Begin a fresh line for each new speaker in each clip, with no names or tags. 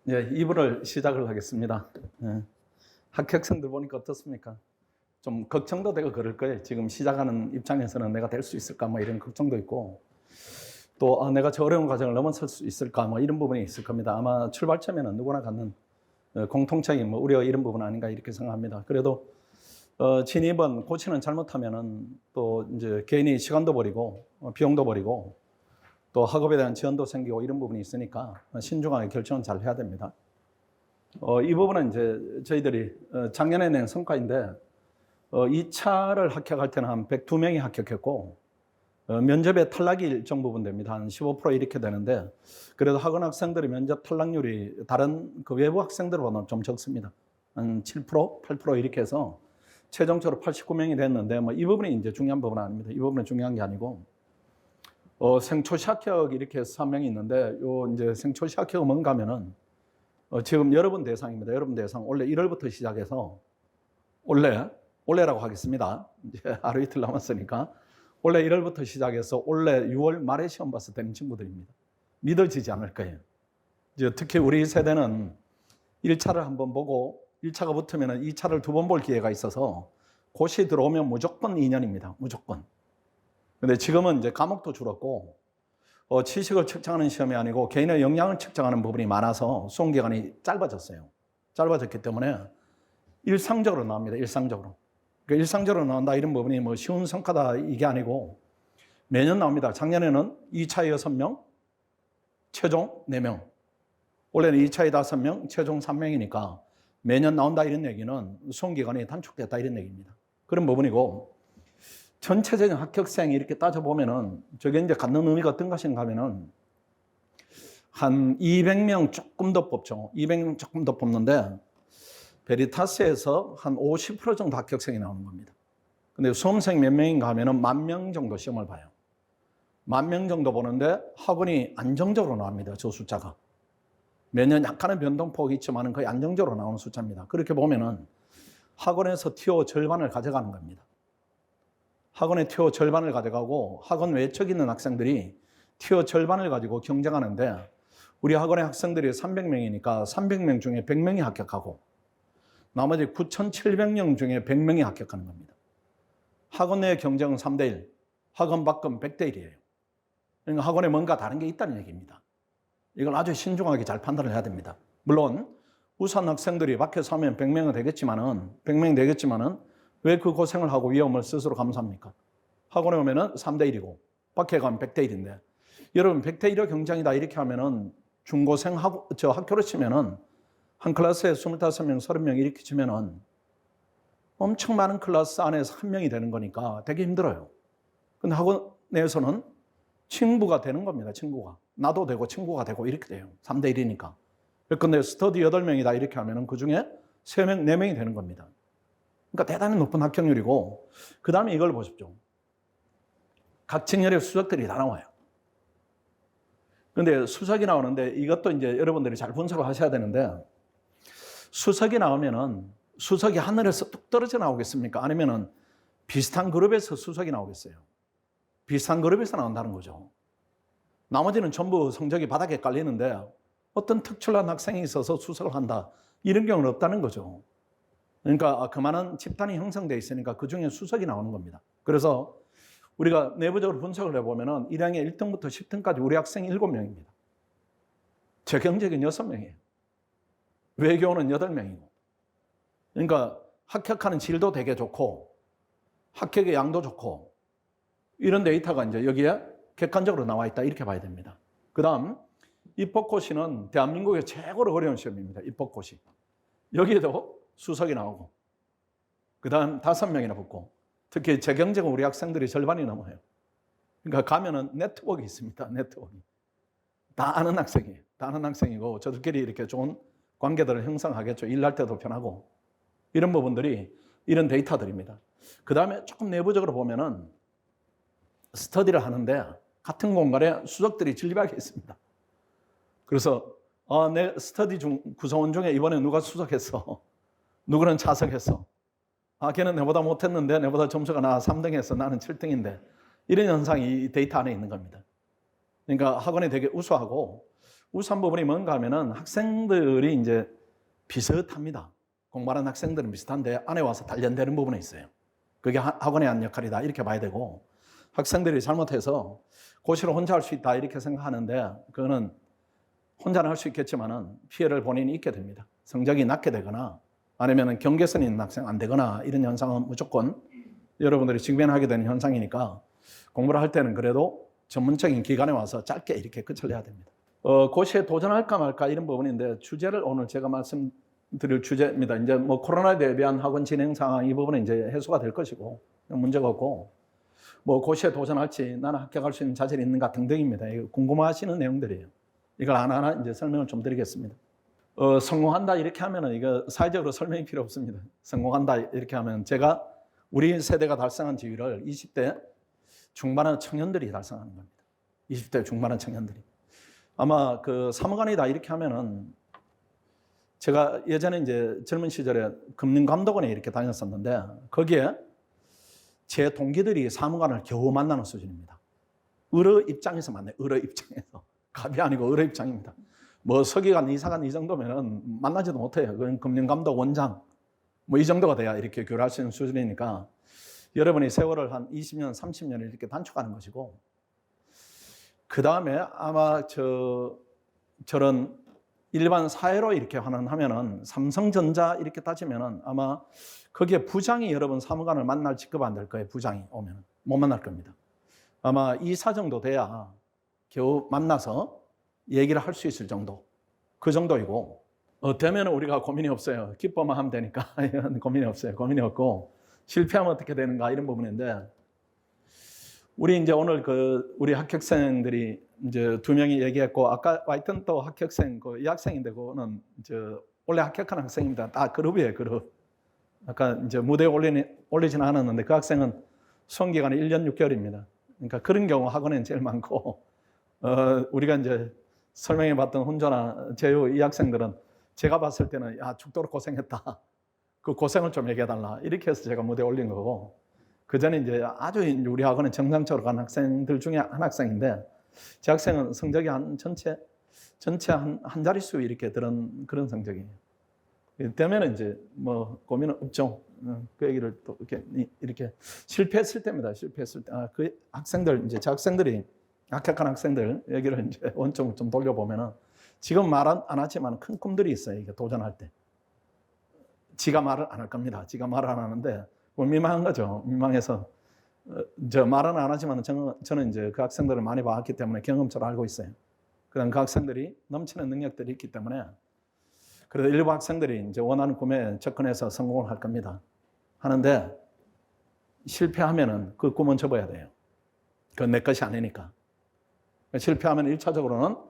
예, 2부를 시작을 하겠습니다. 예, 합격생들 보니까 어떻습니까? 좀 걱정도 되고 그럴 거예요. 지금 시작하는 입장에서는 내가 될 수 있을까 뭐 이런 걱정도 있고 또 내가 저 어려운 과정을 넘어설 수 있을까 뭐 이런 부분이 있을 겁니다. 아마 출발점에는 누구나 갖는 공통적인 뭐 우려 이런 부분 아닌가 이렇게 생각합니다. 그래도 진입은 고치는 잘못하면은 또 이제 개인이 시간도 버리고 비용도 버리고 또 학업에 대한 지원도 생기고 이런 부분이 있으니까 신중하게 결정은 잘 해야 됩니다. 이 부분은 이제 저희들이 작년에 낸 성과인데 2차를 합격할 때는 한 102명이 합격했고 면접에 탈락이 일정 부분 됩니다. 한 15% 이렇게 되는데 그래도 학원 학생들의 면접 탈락률이 다른 그 외부 학생들보다는 좀 적습니다. 한 7%, 8% 이렇게 해서 최종적으로 89명이 됐는데 뭐 이 부분이 이제 중요한 부분 아닙니다. 이 부분은 중요한 게 아니고 생초시 합격 이렇게 해서 3명이 있는데 요 이제 생초시 합격은 뭔가 하면은 지금 여러분 대상입니다. 여러분 대상 원래 1월부터 시작해서 올해라고 하겠습니다. 이제 하루 이틀 남았으니까 올해 1월부터 시작해서 올해 6월 말에 시험 봐서 되는 친구들입니다. 믿어지지 않을 거예요. 이제 특히 우리 세대는 1차를 한번 보고 1차가 붙으면 2차를 2번 볼 기회가 있어서 고시 들어오면 무조건 2년입니다. 무조건. 근데 지금은 이제 과목도 줄었고 지식을 측정하는 시험이 아니고 개인의 역량을 측정하는 부분이 많아서 수험 기간이 짧아졌어요. 짧아졌기 때문에 일상적으로 나옵니다. 일상적으로. 그러니까 일상적으로 나온다 이런 부분이 뭐 쉬운 성과다 이게 아니고 매년 나옵니다. 작년에는 2차에 6명, 최종 4명. 올해는 2차에 5명, 최종 3명이니까 매년 나온다 이런 얘기는 수험 기간이 단축됐다 이런 얘기입니다. 그런 부분이고 전체적인 합격생이 이렇게 따져보면은 저게 이제 갖는 의미가 어떤 것인가 하면은 한 200명 조금 더 뽑죠. 200명 조금 더 뽑는데 베리타스에서 한 50% 정도 합격생이 나오는 겁니다. 근데 수험생 몇 명인가 하면은 10,000명 정도 시험을 봐요. 10,000명 정도 보는데 학원이 안정적으로 나옵니다. 저 숫자가. 매년 약간의 변동폭이 있지만은 거의 안정적으로 나오는 숫자입니다. 그렇게 보면은 학원에서 티오 절반을 가져가는 겁니다. 학원의 티오 절반을 가져가고 학원 외척 있는 학생들이 티오 절반을 가지고 경쟁하는데 우리 학원의 학생들이 300명이니까 300명 중에 100명이 합격하고 나머지 9,700명 중에 100명이 합격하는 겁니다. 학원 내의 경쟁은 3대1, 학원 밖은 100대1이에요. 그러니까 학원에 뭔가 다른 게 있다는 얘기입니다. 이걸 아주 신중하게 잘 판단을 해야 됩니다. 물론 우수한 학생들이 밖에서 하면 100명은 되겠지만은 왜 그 고생을 하고 위험을 스스로 감수합니까? 학원에 오면은 3대1이고 밖에 가면 100대1인데 여러분 100대1의 경쟁이다 이렇게 하면은 중고생 학교로 치면은 한 클래스에 25명, 30명 이렇게 치면은 엄청 많은 클래스 안에서 한 명이 되는 거니까 되게 힘들어요. 근데 학원 내에서는 친구가 되는 겁니다. 친구가. 나도 되고 친구가 되고 이렇게 돼요. 3대1이니까. 근데 스터디 8명이다 이렇게 하면은 그 중에 3명, 4명이 되는 겁니다. 그러니까 대단히 높은 합격률이고 그 다음에 이걸 보십시오. 각 직렬의 수석들이 다 나와요. 그런데 수석이 나오는데 이것도 이제 여러분들이 잘 분석을 하셔야 되는데 수석이 나오면은 수석이 하늘에서 뚝 떨어져 나오겠습니까? 아니면은 비슷한 그룹에서 수석이 나오겠어요? 비슷한 그룹에서 나온다는 거죠. 나머지는 전부 성적이 바닥에 깔리는데 어떤 특출난 학생이 있어서 수석을 한다. 이런 경우는 없다는 거죠. 그러니까 그만한 집단이 형성되어 있으니까 그중에 수석이 나오는 겁니다. 그래서 우리가 내부적으로 분석을 해보면 1학년 1등부터 10등까지 우리 학생이 7명입니다. 재경적인 6명이에요. 외교는 8명이고. 그러니까 합격하는 질도 되게 좋고 합격의 양도 좋고 이런 데이터가 이제 여기에 객관적으로 나와 있다 이렇게 봐야 됩니다. 그 다음 입법고시는 대한민국의 최고로 어려운 시험입니다. 입법고시. 여기에도 수석이 나오고 그 다음 5명이나 붙고 특히 재경적은 우리 학생들이 절반이 넘어요. 그러니까 가면은 네트워크가 있습니다. 네트워크. 다 아는 학생이에요. 다 아는 학생이고 저들끼리 이렇게 좋은 관계들을 형성하겠죠. 일할 때도 편하고 이런 부분들이 이런 데이터들입니다. 그 다음에 조금 내부적으로 보면은 스터디를 하는데 같은 공간에 수석들이 질비하게 있습니다. 그래서 내 스터디 구성원 중에 이번에 누가 수석했어? 누구는 차석했어? 걔는 내보다 못했는데 내보다 점수가 나 3등했어. 나는 7등인데. 이런 현상이 이 데이터 안에 있는 겁니다. 그러니까 학원이 되게 우수하고 우수한 부분이 뭔가 하면은 학생들이 이제 비슷합니다. 공부하는 학생들은 비슷한데 안에 와서 단련되는 부분이 있어요. 그게 학원의 한 역할이다 이렇게 봐야 되고, 학생들이 잘못해서 고시를 혼자 할 수 있다 이렇게 생각하는데 그거는 혼자는 할 수 있겠지만은 피해를 본인이 입게 됩니다. 성적이 낮게 되거나 아니면 경계선이 있는 학생 안 되거나 이런 현상은 무조건 여러분들이 직면하게 되는 현상이니까 공부를 할 때는 그래도 전문적인 기관에 와서 짧게 이렇게 끝을 내야 됩니다. 고시에 도전할까 말까 이런 부분인데, 주제를 오늘 제가 말씀드릴 주제입니다. 이제 뭐 코로나에 대비한 학원 진행 상황 이 부분은 이제 해소가 될 것이고 문제가 없고, 뭐 고시에 도전할지 나는 합격할 수 있는 자질이 있는가 등등입니다. 이거 궁금하시는 내용들이에요. 이걸 하나하나 이제 설명을 좀 드리겠습니다. 성공한다 이렇게 하면은 이거 사회적으로 설명이 필요 없습니다. 성공한다 이렇게 하면 제가 우리 세대가 달성한 지위를 20대 중반의 청년들이 달성하는 겁니다. 20대 중반의 청년들이. 아마 그 사무관이다 이렇게 하면은, 제가 예전에 이제 젊은 시절에 금융감독원에 이렇게 다녔었는데 거기에 제 동기들이 사무관을 겨우 만나는 수준입니다. 의뢰 입장에서 만나요. 의뢰 입장에서. 갑이 아니고 의뢰 입장입니다. 뭐 서기관, 이사관 이 정도면은 만나지도 못해요. 그건 금융감독 원장 뭐 이 정도가 돼야 이렇게 교류할 수 있는 수준이니까 여러분이 세월을 한 20년, 30년을 이렇게 단축하는 것이고, 그 다음에 아마 저런 일반 사회로 이렇게 하면은 삼성전자 이렇게 따지면은 아마 거기에 부장이 여러분 사무관을 만날 직급 안 될 거예요. 부장이 오면 못 만날 겁니다. 아마 이사 정도 돼야 겨우 만나서 얘기를 할 수 있을 정도, 그 정도이고, 되면 우리가 고민이 없어요. 기뻐만 하면 되니까 고민이 없어요. 고민이 없고, 실패하면 어떻게 되는가 이런 부분인데, 우리 이제 오늘 우리 합격생들이 이제 2명이 얘기했고, 아까 하여튼 또 합격생 이 학생인데 그거는 원래 합격한 학생입니다. 다 그룹이에요, 그룹. 아까 이제 무대에 올리지는 않았는데 그 학생은 수험 기간이 1년 6개월입니다. 그러니까 그런 경우 학원에는 제일 많고, 우리가 이제 설명해 봤던 혼조나 제휴 이 학생들은 제가 봤을 때는 야 죽도록 고생했다. 그 고생을 좀 얘기해 달라. 이렇게 해서 제가 무대에 올린 거고, 그 전에 이제 아주 우리 학원에 정상적으로 간 학생들 중에 한 학생인데, 제 학생은 성적이 전체 한 자릿수 이렇게 들은 그런 성적이에요. 되면 이제 뭐 고민은 없죠. 그 얘기를 또 이렇게 실패했을 때입니다. 실패했을 때. 그 학생들, 이제 제 학생들이 합격한 학생들 얘기를 이제 원점 좀 돌려보면은, 지금 말 안 하지만 큰 꿈들이 있어요. 이게 도전할 때. 지가 말을 안 할 겁니다. 지가 말을 안 하는데 뭐 민망한 거죠. 민망해서 저 말은 안 하지만 저는 이제 그 학생들을 많이 봤기 때문에 경험적으로 알고 있어요. 그다음 그 학생들이 넘치는 능력들이 있기 때문에, 그래도 일부 학생들이 이제 원하는 꿈에 접근해서 성공을 할 겁니다. 하는데 실패하면은 그 꿈은 접어야 돼요. 그건 내 것이 아니니까. 실패하면 1차적으로는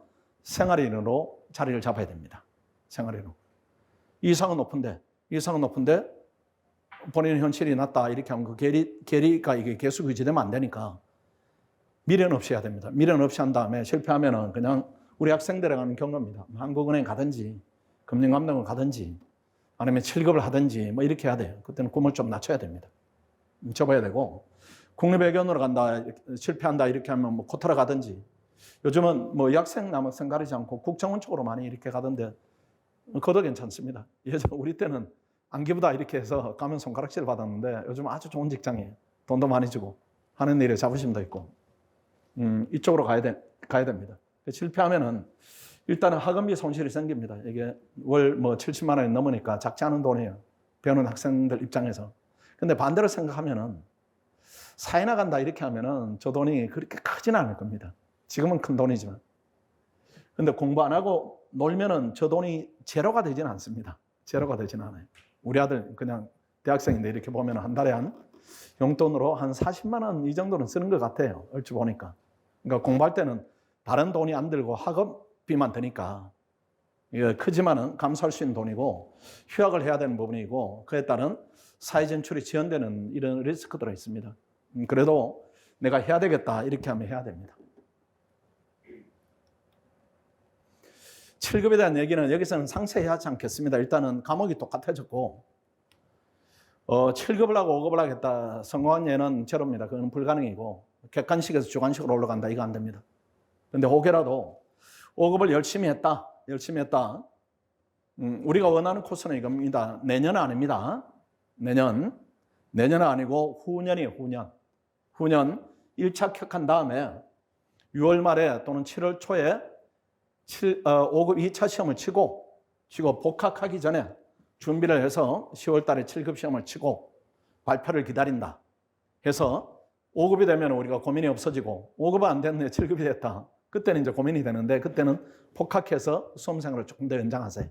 생활인으로 자리를 잡아야 됩니다. 생활인으로. 이상은 높은데 본인의 현실이 낮다 이렇게 하면 그 계리가 이게 계속 유지되면 안 되니까 미련 없이 해야 됩니다. 미련 없이 한 다음에 실패하면은 그냥 우리 학생들에 가는 경로입니다. 한국은행 가든지 금융감독원 가든지 아니면 7급을 하든지 뭐 이렇게 해야 돼요. 그때는 꿈을 좀 낮춰야 됩니다. 접어야 되고, 국립외교원으로 간다 실패한다 이렇게 하면 뭐 코타라 가든지, 요즘은 뭐 여학생 남학생 가리지 않고 국정원 쪽으로 많이 이렇게 가던데 그것도 괜찮습니다. 예전 우리 때는 안기부다 이렇게 해서 가면 손가락질 받았는데 요즘 아주 좋은 직장이에요. 돈도 많이 주고 하는 일에 자부심도 있고, 이쪽으로 가야 됩니다. 실패하면은 일단은 학원비 손실이 생깁니다. 이게 월 뭐 70만 원이 넘으니까 작지 않은 돈이에요. 배우는 학생들 입장에서. 근데 반대로 생각하면은 사회 나간다 이렇게 하면은 저 돈이 그렇게 크지는 않을 겁니다. 지금은 큰 돈이지만. 근데 공부 안 하고 놀면은 저 돈이 제로가 되지는 않습니다. 제로가 되지는 않아요. 우리 아들 그냥 대학생인데 이렇게 보면 한 달에 한 용돈으로 한 40만 원 이 정도는 쓰는 것 같아요. 얼추 보니까. 그러니까 공부할 때는 다른 돈이 안 들고 학업비만 드니까 이게 크지만은 감수할 수 있는 돈이고, 휴학을 해야 되는 부분이고, 그에 따른 사회 진출이 지연되는 이런 리스크들이 있습니다. 그래도 내가 해야 되겠다 이렇게 하면 해야 됩니다. 7급에 대한 얘기는 여기서는 상세히 하지 않겠습니다. 일단은 과목이 똑같아졌고, 7급을 하고 5급을 하겠다 성공한 예는 제로입니다. 그건 불가능이고, 객관식에서 주관식으로 올라간다 이거 안 됩니다. 그런데 혹여라도 5급을 열심히 했다. 열심히 했다. 우리가 원하는 코스는 이겁니다. 내년은 아닙니다. 내년은 아니고 후년이에요. 후년 1차 합격한 다음에 6월 말에 또는 7월 초에 5급 2차 시험을 치고 복학하기 전에 준비를 해서 10월 달에 7급 시험을 치고 발표를 기다린다. 해서 5급이 되면 우리가 고민이 없어지고 5급은 안 됐는데 7급이 됐다. 그때는 이제 고민이 되는데 그때는 복학해서 수험생활을 조금 더 연장하세요.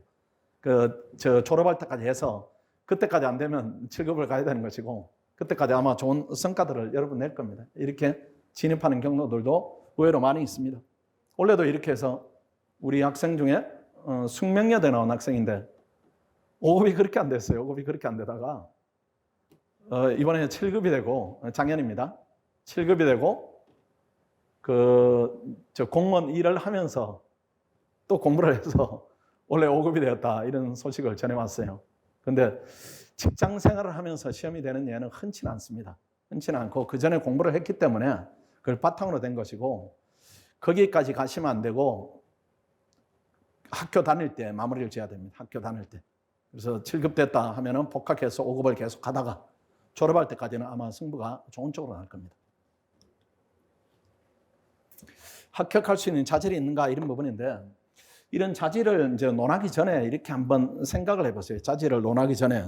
졸업할 때까지 해서 그때까지 안 되면 7급을 가야 되는 것이고 그때까지 아마 좋은 성과들을 여러분 낼 겁니다. 이렇게 진입하는 경로들도 의외로 많이 있습니다. 원래도 이렇게 해서 우리 학생 중에 숙명여대 나온 학생인데 5급이 그렇게 안 됐어요. 5급이 그렇게 안 되다가 이번에 7급이 되고 작년입니다. 7급이 되고 공무원 일을 하면서 또 공부를 해서 원래 5급이 되었다 이런 소식을 전해왔어요. 그런데 직장 생활을 하면서 시험이 되는 예는 흔치는 않습니다. 흔치는 않고 그 전에 공부를 했기 때문에 그걸 바탕으로 된 것이고 거기까지 가시면 안 되고 학교 다닐 때 마무리를 지어야 됩니다. 학교 다닐 때. 그래서 7급 됐다 하면은 복학해서 5급을 계속 가다가 졸업할 때까지는 아마 승부가 좋은 쪽으로 날 겁니다. 합격할 수 있는 자질이 있는가 이런 부분인데 이런 자질을 이제 논하기 전에 이렇게 한번 생각을 해보세요. 자질을 논하기 전에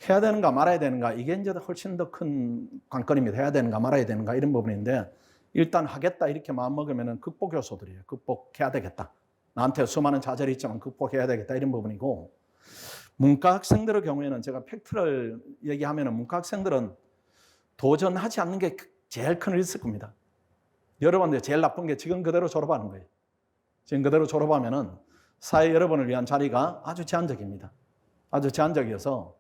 해야 되는가 말아야 되는가 이게 이제 훨씬 더 큰 관건입니다. 해야 되는가 말아야 되는가 이런 부분인데 일단 하겠다 이렇게 마음먹으면 극복 요소들이에요. 극복해야 되겠다. 나한테 수많은 자질이 있지만 극복해야 되겠다 이런 부분이고 문과 학생들의 경우에는 제가 팩트를 얘기하면 문과 학생들은 도전하지 않는 게 제일 큰 리스크입니다. 여러분들 제일 나쁜 게 지금 그대로 졸업하는 거예요. 지금 그대로 졸업하면은 사회 여러분을 위한 자리가 아주 제한적입니다. 아주 제한적이어서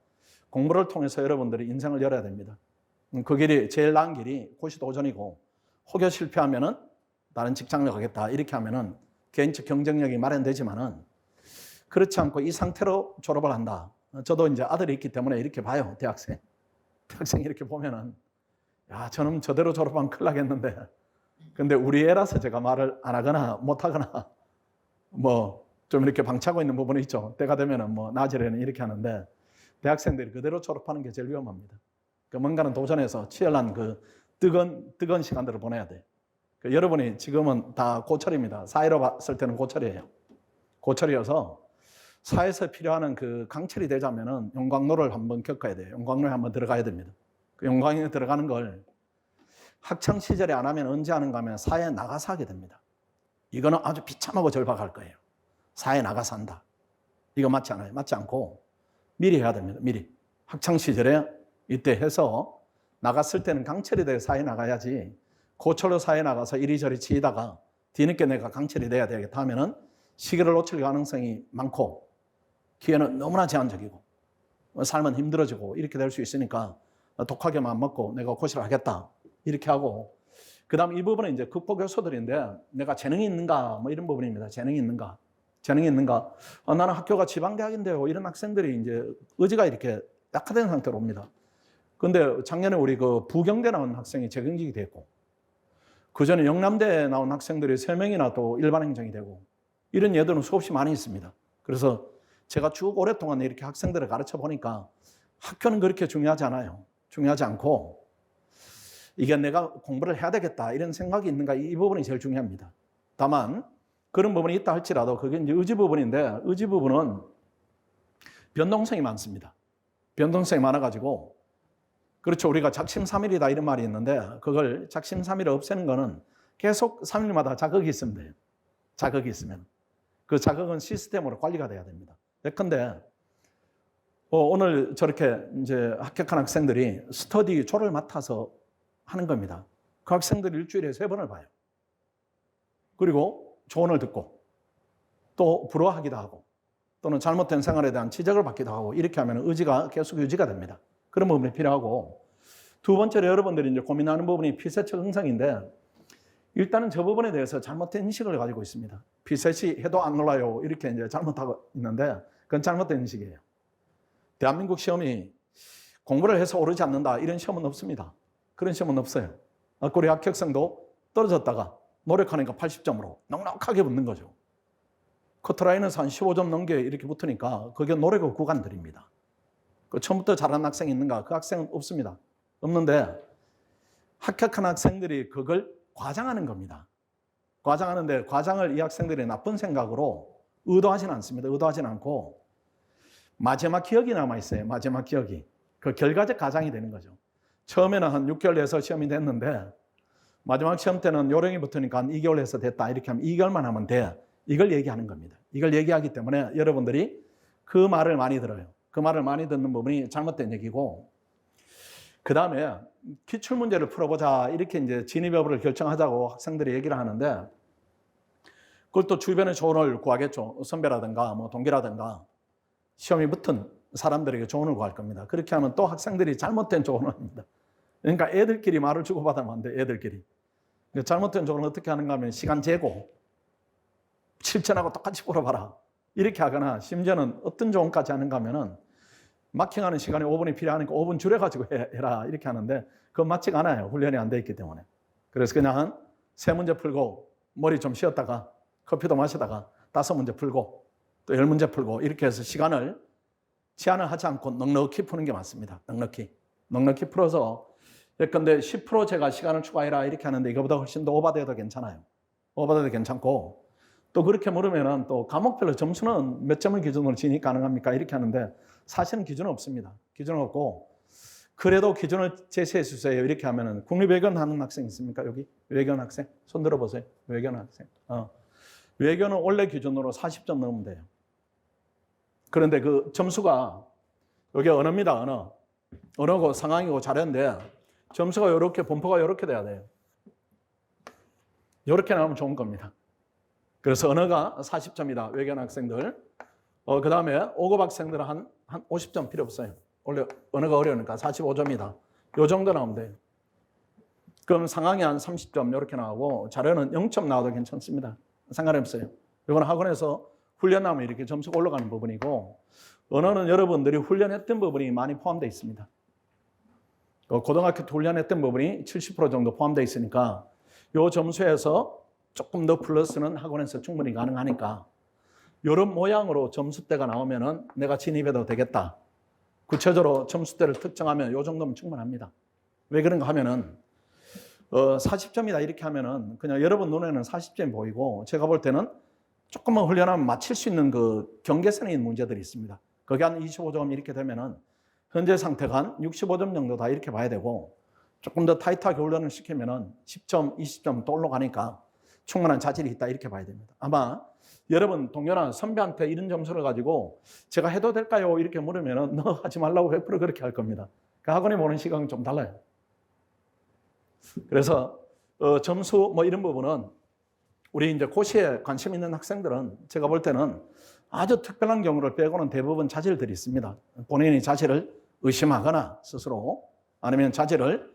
공부를 통해서 여러분들이 인생을 열어야 됩니다. 그 길이 제일 나은 길이 고시 도전이고 혹여 실패하면은 다른 직장을 가겠다 이렇게 하면은 개인적 경쟁력이 마련되지만은 그렇지 않고 이 상태로 졸업을 한다. 저도 이제 아들이 있기 때문에 이렇게 봐요. 대학생 이렇게 보면은 야 저놈 저대로 졸업하면 큰일 나겠는데 근데 우리 애라서 제가 말을 안 하거나 못 하거나 뭐 좀 이렇게 방치하고 있는 부분이 있죠. 때가 되면은 뭐 낮에는 이렇게 하는데 대학생들이 그대로 졸업하는 게 제일 위험합니다. 뭔가는 도전해서 치열한 뜨거운 시간들을 보내야 돼. 여러분이 지금은 다 고철입니다. 사회로 봤을 때는 고철이에요. 고철이어서 사회에서 필요한 강철이 되자면은 용광로를 한번 겪어야 돼요. 용광로에 한번 들어가야 됩니다. 그 용광로에 들어가는 걸 학창 시절에 안 하면 언제 하는가 하면 사회에 나가서 하게 됩니다. 이거는 아주 비참하고 절박할 거예요. 사회에 나가서 한다. 이거 맞지 않아요. 맞지 않고 미리 해야 됩니다. 미리. 학창 시절에 이때 해서 나갔을 때는 강철이 되어 사회에 나가야지 고철로 사회에 나가서 이리저리 치이다가 뒤늦게 내가 강철이 돼야 되겠다 하면은 시기를 놓칠 가능성이 많고 기회는 너무나 제한적이고 삶은 힘들어지고 이렇게 될 수 있으니까 독하게 마음 먹고 내가 고시를 하겠다 이렇게 하고 그 다음 이 부분은 이제 극복 요소들인데 내가 재능이 있는가 뭐 이런 부분입니다. 재능이 있는가 나는 학교가 지방대학인데요 이런 학생들이 이제 의지가 이렇게 약화된 상태로 옵니다. 그런데 작년에 우리 부경대 나온 학생이 재경직이 됐고 그 전에 영남대 나온 학생들이 3명이나 또 일반 행정이 되고 이런 예들은 수없이 많이 있습니다. 그래서 제가 쭉 오랫동안 이렇게 학생들을 가르쳐 보니까 학교는 그렇게 중요하지 않아요. 중요하지 않고 이게 내가 공부를 해야 되겠다 이런 생각이 있는가 이 부분이 제일 중요합니다. 다만 그런 부분이 있다 할지라도 그게 이제 의지 부분인데 의지 부분은 변동성이 많습니다. 변동성이 많아가지고 그렇죠. 우리가 작심삼일이다 이런 말이 있는데 그걸 작심삼일을 없애는 거는 계속 3일마다 자극이 있으면 돼요. 자극이 있으면. 그 자극은 시스템으로 관리가 돼야 됩니다. 예컨대 오늘 저렇게 이제 합격한 학생들이 스터디 조를 맡아서 하는 겁니다. 그 학생들이 일주일에 3번을 봐요. 그리고 조언을 듣고 또 부러워하기도 하고 또는 잘못된 생활에 대한 지적을 받기도 하고 이렇게 하면 의지가 계속 유지가 됩니다. 그런 부분이 필요하고 두 번째로 여러분들이 이제 고민하는 부분이 피세척 형성인데 일단은 저 부분에 대해서 잘못된 인식을 가지고 있습니다. 피셋이 해도 안 놀라요 이렇게 이제 잘못하고 있는데 그건 잘못된 인식이에요. 대한민국 시험이 공부를 해서 오르지 않는다 이런 시험은 없습니다. 그런 시험은 없어요. 우리 합격성도 떨어졌다가 노력하니까 80점으로 넉넉하게 붙는 거죠. 커트라인에서 한 15점 넘게 이렇게 붙으니까 그게 노력의 구간들입니다. 그 처음부터 잘하는 학생이 있는가? 그 학생은 없습니다. 없는데 합격한 학생들이 그걸 과장하는 겁니다. 과장하는데 과장을 이 학생들이 나쁜 생각으로 의도하지는 않습니다. 의도하지는 않고 마지막 기억이 남아있어요. 마지막 기억이. 그 결과적 가장이 되는 거죠. 처음에는 한 6개월 내서 시험이 됐는데 마지막 시험 때는 요령이 붙으니까 한 2개월 해서 됐다. 이렇게 하면 2개월만 하면 돼. 이걸 얘기하는 겁니다. 이걸 얘기하기 때문에 여러분들이 그 말을 많이 들어요. 그 말을 많이 듣는 부분이 잘못된 얘기고, 그 다음에 기출문제를 풀어보자. 이렇게 이제 진입 여부를 결정하자고 학생들이 얘기를 하는데, 그걸 또 주변에 조언을 구하겠죠. 선배라든가 뭐 동기라든가 시험이 붙은 사람들에게 조언을 구할 겁니다. 그렇게 하면 또 학생들이 잘못된 조언을 합니다. 그러니까 애들끼리 말을 주고받으면 안 돼. 애들끼리. 잘못된 조언을 어떻게 하는가 하면 시간 재고 실전하고 똑같이 풀어봐라. 이렇게 하거나 심지어는 어떤 조언까지 하는가 하면은 마킹하는 시간이 5분이 필요하니까 5분 줄여가지고 해라. 이렇게 하는데 그건 맞지가 않아요. 훈련이 안 돼 있기 때문에. 그래서 그냥 한 3문제 풀고 머리 좀 쉬었다가 커피도 마시다가 5문제 풀고 또 10문제 풀고 이렇게 해서 시간을 제한을 하지 않고 넉넉히 푸는 게 맞습니다. 넉넉히 풀어서 예컨대 10% 제가 시간을 추가해라 이렇게 하는데 이거보다 훨씬 더 오버돼도 괜찮아요. 오버돼도 괜찮고 또 그렇게 물으면은 또 과목별로 점수는 몇 점을 기준으로 진입 가능합니까? 이렇게 하는데 사실은 기준은 없습니다. 기준은 없고 그래도 기준을 제시해 주세요. 이렇게 하면은 국립외견 하는 학생 있습니까? 여기 외견 학생 손 들어보세요. 외견 학생. 외견은 원래 기준으로 40점 넣으면 돼요. 그런데 그 점수가 여기 언어입니다. 언어고 상황이고 자료인데 점수가 이렇게 분포가 이렇게 돼야 돼요. 이렇게 나오면 좋은 겁니다. 그래서 언어가 40점이다. 외견 학생들. 그 다음에 5급 학생들은 한 50점 필요 없어요. 원래 언어가 어려우니까 45점이다. 요 정도 나오면 돼요. 그럼 상황이 한 30점 이렇게 나오고 자료는 0점 나와도 괜찮습니다. 상관없어요. 이건 학원에서 훈련하면 이렇게 점수가 올라가는 부분이고 언어는 여러분들이 훈련했던 부분이 많이 포함되어 있습니다. 고등학교 때 훈련했던 부분이 70% 정도 포함되어 있으니까 이 점수에서 조금 더 플러스는 학원에서 충분히 가능하니까 이런 모양으로 점수대가 나오면은 내가 진입해도 되겠다. 구체적으로 점수대를 특정하면 이 정도면 충분합니다. 왜 그런가 하면은 40점이다 이렇게 하면은 그냥 여러분 눈에는 40점이 보이고 제가 볼 때는 조금만 훈련하면 맞힐 수 있는 그 경계선에 있는 문제들이 있습니다. 거기 한 25점 이렇게 되면은 현재 상태가 한 65점 정도다 이렇게 봐야 되고 조금 더 타이트하게 훈련을 시키면은 10점, 20점 또 올라가니까 충분한 자질이 있다 이렇게 봐야 됩니다. 아마 여러분 동료나 선배한테 이런 점수를 가지고 제가 해도 될까요? 이렇게 물으면은 너 하지 말라고 100% 그렇게 할 겁니다. 그 학원에 보는 시각은 좀 달라요. 그래서 점수 뭐 이런 부분은 우리 이제 고시에 관심 있는 학생들은 제가 볼 때는 아주 특별한 경우를 빼고는 대부분 자질들이 있습니다. 본인이 자질을 의심하거나 스스로 아니면 자질을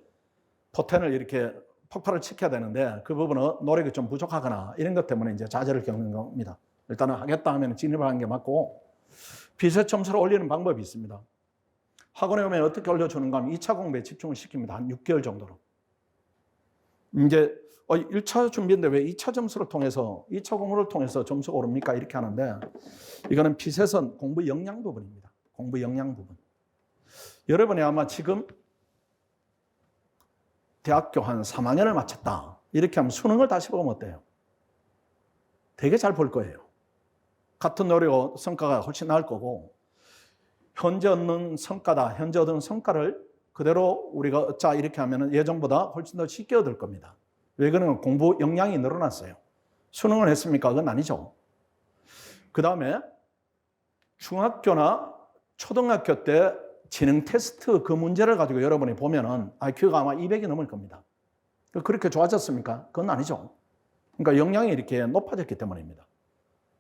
포텐을 이렇게 폭발을 시켜야 되는데 그 부분은 노력이 좀 부족하거나 이런 것 때문에 이제 좌절을 겪는 겁니다. 일단은 하겠다 하면 진입을 하는 게 맞고 비슷 점수를 올리는 방법이 있습니다. 학원에 오면 어떻게 올려주는가 하면 2차 공부에 집중을 시킵니다. 한 6개월 정도로. 이제 1차 준비인데 왜 2차 점수를 통해서 2차 공부를 통해서 점수가 오릅니까? 이렇게 하는데 이거는 피셋은 공부 역량 부분입니다. 공부 역량 부분. 여러분이 아마 지금 대학교 한 3학년을 마쳤다. 이렇게 하면 수능을 다시 보면 어때요? 되게 잘 볼 거예요. 같은 노력 성과가 훨씬 나을 거고 현재 얻는 성과다. 현재 얻은 성과를 그대로 우리가 얻자 이렇게 하면 예전보다 훨씬 더 쉽게 얻을 겁니다. 왜 그러면 공부 역량이 늘어났어요. 수능을 했습니까? 그건 아니죠. 그 다음에 중학교나 초등학교 때 지능 테스트 그 문제를 가지고 여러분이 보면은 IQ가 아마 200이 넘을 겁니다. 그렇게 좋아졌습니까? 그건 아니죠. 그러니까 역량이 이렇게 높아졌기 때문입니다.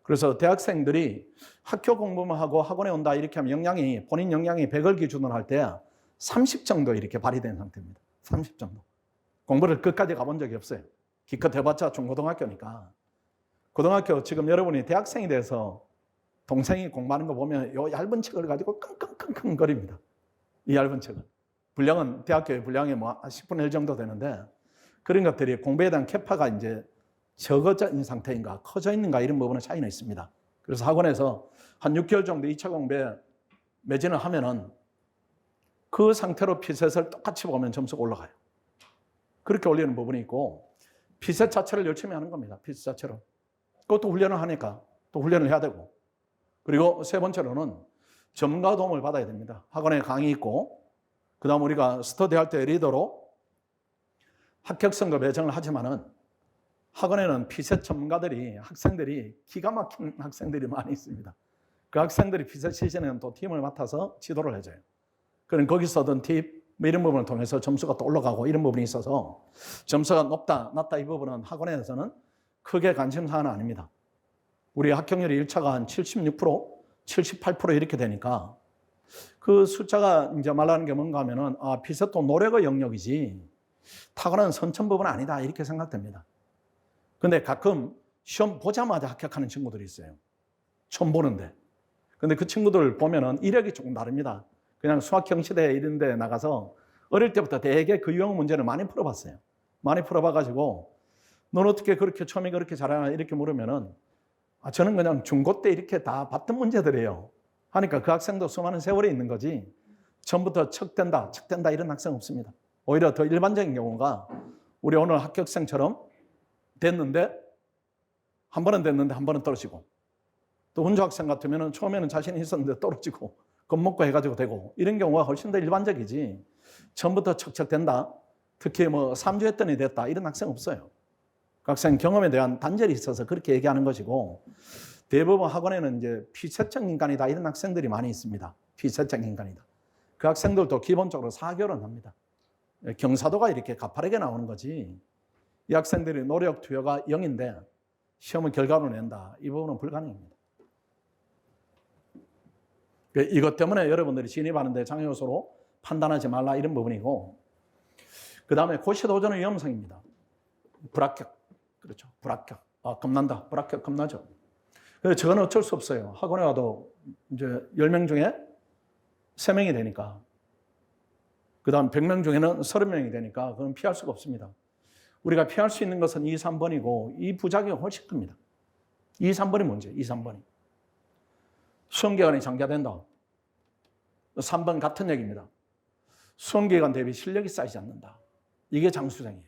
그래서 대학생들이 학교 공부만 하고 학원에 온다 이렇게 하면 역량이 본인 역량이 100을 기준으로 할 때 30 정도 이렇게 발휘된 상태입니다. 30 정도. 공부를 끝까지 가본 적이 없어요. 기껏 해봤자 중고등학교니까. 고등학교 지금 여러분이 대학생이 돼서 동생이 공부하는 거 보면 이 얇은 책을 가지고 끙끙끙끙거립니다. 이 얇은 책은. 분량은 대학교의 분량이 뭐 10분의 1 정도 되는데 그런 것들이 공부에 대한 캐파가 이제 적어져 있는 상태인가, 커져 있는가 이런 부분은 차이는 있습니다. 그래서 학원에서 한 6개월 정도 2차 공부에 매진을 하면은 그 상태로 피셋을 똑같이 보면 점수가 올라가요. 그렇게 올리는 부분이 있고, 피셋 자체를 열심히 하는 겁니다. 피셋 자체로. 그것도 훈련을 하니까 또 훈련을 해야 되고, 그리고 세 번째로는 전문가 도움을 받아야 됩니다. 학원에 강의 있고, 그 다음 우리가 스터디할 때 리더로 합격선거 배정을 하지만은 학원에는 피셋 전문가들이, 학생들이 기가 막힌 학생들이 많이 있습니다. 그 학생들이 피셋 시즌에는 또 팀을 맡아서 지도를 해줘요. 그럼 거기서 얻은 팁, 이런 부분을 통해서 점수가 또 올라가고 이런 부분이 있어서 점수가 높다, 낮다 이 부분은 학원에서는 크게 관심사항은 아닙니다. 우리 합격률이 1차가 한 76%, 78% 이렇게 되니까 그 숫자가 이제 말하는 게 뭔가 하면은 피셋도 노력의 영역이지 탁월한 선천법은 아니다 이렇게 생각됩니다. 근데 가끔 시험 보자마자 합격하는 친구들이 있어요. 처음 보는데. 근데 그 친구들 보면은 이력이 조금 다릅니다. 그냥 수학경시대 이런 데 나가서 어릴 때부터 되게 그 유형 문제를 많이 풀어봤어요. 많이 풀어봐가지고 넌 어떻게 그렇게 처음에 그렇게 잘하냐 이렇게 물으면은 저는 그냥 중고 때 이렇게 다 봤던 문제들이에요. 하니까 그 학생도 수많은 세월이 있는 거지 처음부터 척된다 이런 학생 없습니다. 오히려 더 일반적인 경우가 우리 오늘 합격생처럼 됐는데 한 번은 됐는데 한 번은 떨어지고, 또 운조 학생 같으면 처음에는 자신이 있었는데 떨어지고 겁먹고 해가지고 되고, 이런 경우가 훨씬 더 일반적이지 처음부터 척척 된다, 특히 뭐 3주 했더니 됐다 이런 학생 없어요. 그 학생 경험에 대한 단절이 있어서 그렇게 얘기하는 것이고, 대부분 학원에는 이제 피셋적 인간이다 이런 학생들이 많이 있습니다. 피셋적 인간이다. 그 학생들도 기본적으로 4개월은 합니다. 경사도가 이렇게 가파르게 나오는 거지 이 학생들이 노력 투여가 0인데 시험을 결과로 낸다, 이 부분은 불가능합니다. 이것 때문에 여러분들이 진입하는데 장애 요소로 판단하지 말라 이런 부분이고, 그 다음에 고시 도전의 위험성입니다. 불합격, 그렇죠. 불합격, 겁난다. 불합격 겁나죠. 그래서 저건 어쩔 수 없어요. 학원에 와도 이제 10명 중에 3명이 되니까, 그 다음 100명 중에는 30명이 되니까 그건 피할 수가 없습니다. 우리가 피할 수 있는 것은 2, 3번이고 이 부작용이 훨씬 큽니다. 2, 3번이 문제예요. 2, 3번이. 수험기간이 장기화된다. 3번 같은 얘기입니다. 수험기간 대비 실력이 쌓이지 않는다. 이게 장수생이에요.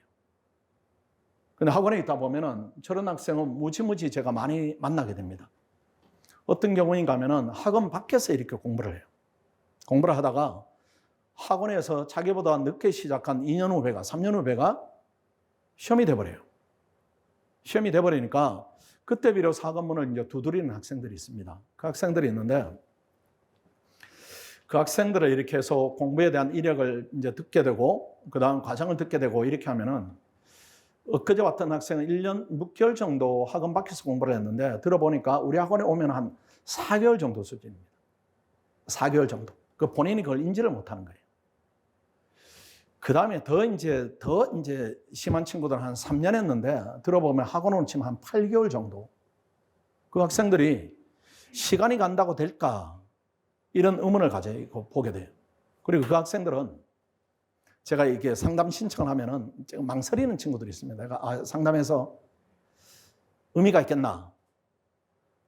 근데 학원에 있다 보면은 저런 학생은 무지무지 제가 많이 만나게 됩니다. 어떤 경우인가 하면은 학원 밖에서 이렇게 공부를 해요. 공부를 하다가 학원에서 자기보다 늦게 시작한 2년 후배가, 3년 후배가 시험이 돼버려요. 시험이 돼버리니까 그때 비로소 학원문을 이제 두드리는 학생들이 있습니다. 그 학생들이 있는데 그 학생들을 이렇게 해서 공부에 대한 이력을 이제 듣게 되고 그 다음 과정을 듣게 되고 이렇게 하면은, 엊그제 왔던 학생은 1년 6개월 정도 학원 밖에서 공부를 했는데 들어보니까 우리 학원에 오면 한 4개월 정도 수준입니다. 4개월 정도. 그 본인이 그걸 인지를 못하는 거예요. 그 다음에 더 이제 심한 친구들은 한 3년 했는데 들어보면 학원은 지금 한 8개월 정도. 그 학생들이 시간이 간다고 될까? 이런 의문을 가지고 보게 돼요. 그리고 그 학생들은 제가 이렇게 상담 신청을 하면은 망설이는 친구들이 있습니다. 내가 상담해서 의미가 있겠나?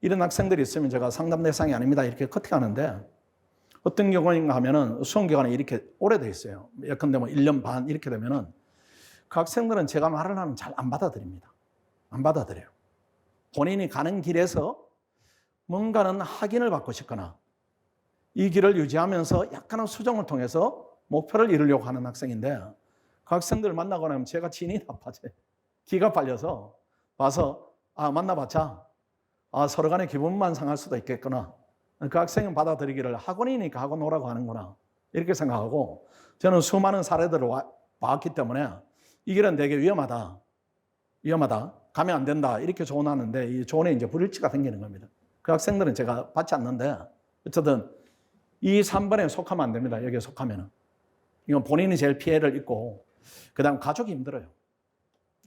이런 학생들이 있으면 제가 상담 대상이 아닙니다. 이렇게 커팅하는데, 어떤 경우인가 하면은 수험기간이 이렇게 오래돼 있어요. 예컨대 뭐 1년 반 이렇게 되면은 그 학생들은 제가 말을 하면 잘 안 받아들입니다. 안 받아들여요. 본인이 가는 길에서 뭔가는 확인을 받고 싶거나 이 길을 유지하면서 약간의 수정을 통해서 목표를 이루려고 하는 학생인데, 그 학생들을 만나고 나면 제가 진이 나빠져요. 기가 빨려서 와서 만나봤자 서로 간에 기분만 상할 수도 있겠구나. 그 학생은 받아들이기를 학원이니까 학원 오라고 하는구나 이렇게 생각하고, 저는 수많은 사례들을 봤기 때문에 이 길은 되게 위험하다 가면 안 된다 이렇게 조언하는데, 이 조언에 이제 불일치가 생기는 겁니다. 그 학생들은 제가 받지 않는데 어쨌든 이 3번에 속하면 안 됩니다. 여기에 속하면은 이건 본인이 제일 피해를 입고, 그 다음 가족이 힘들어요.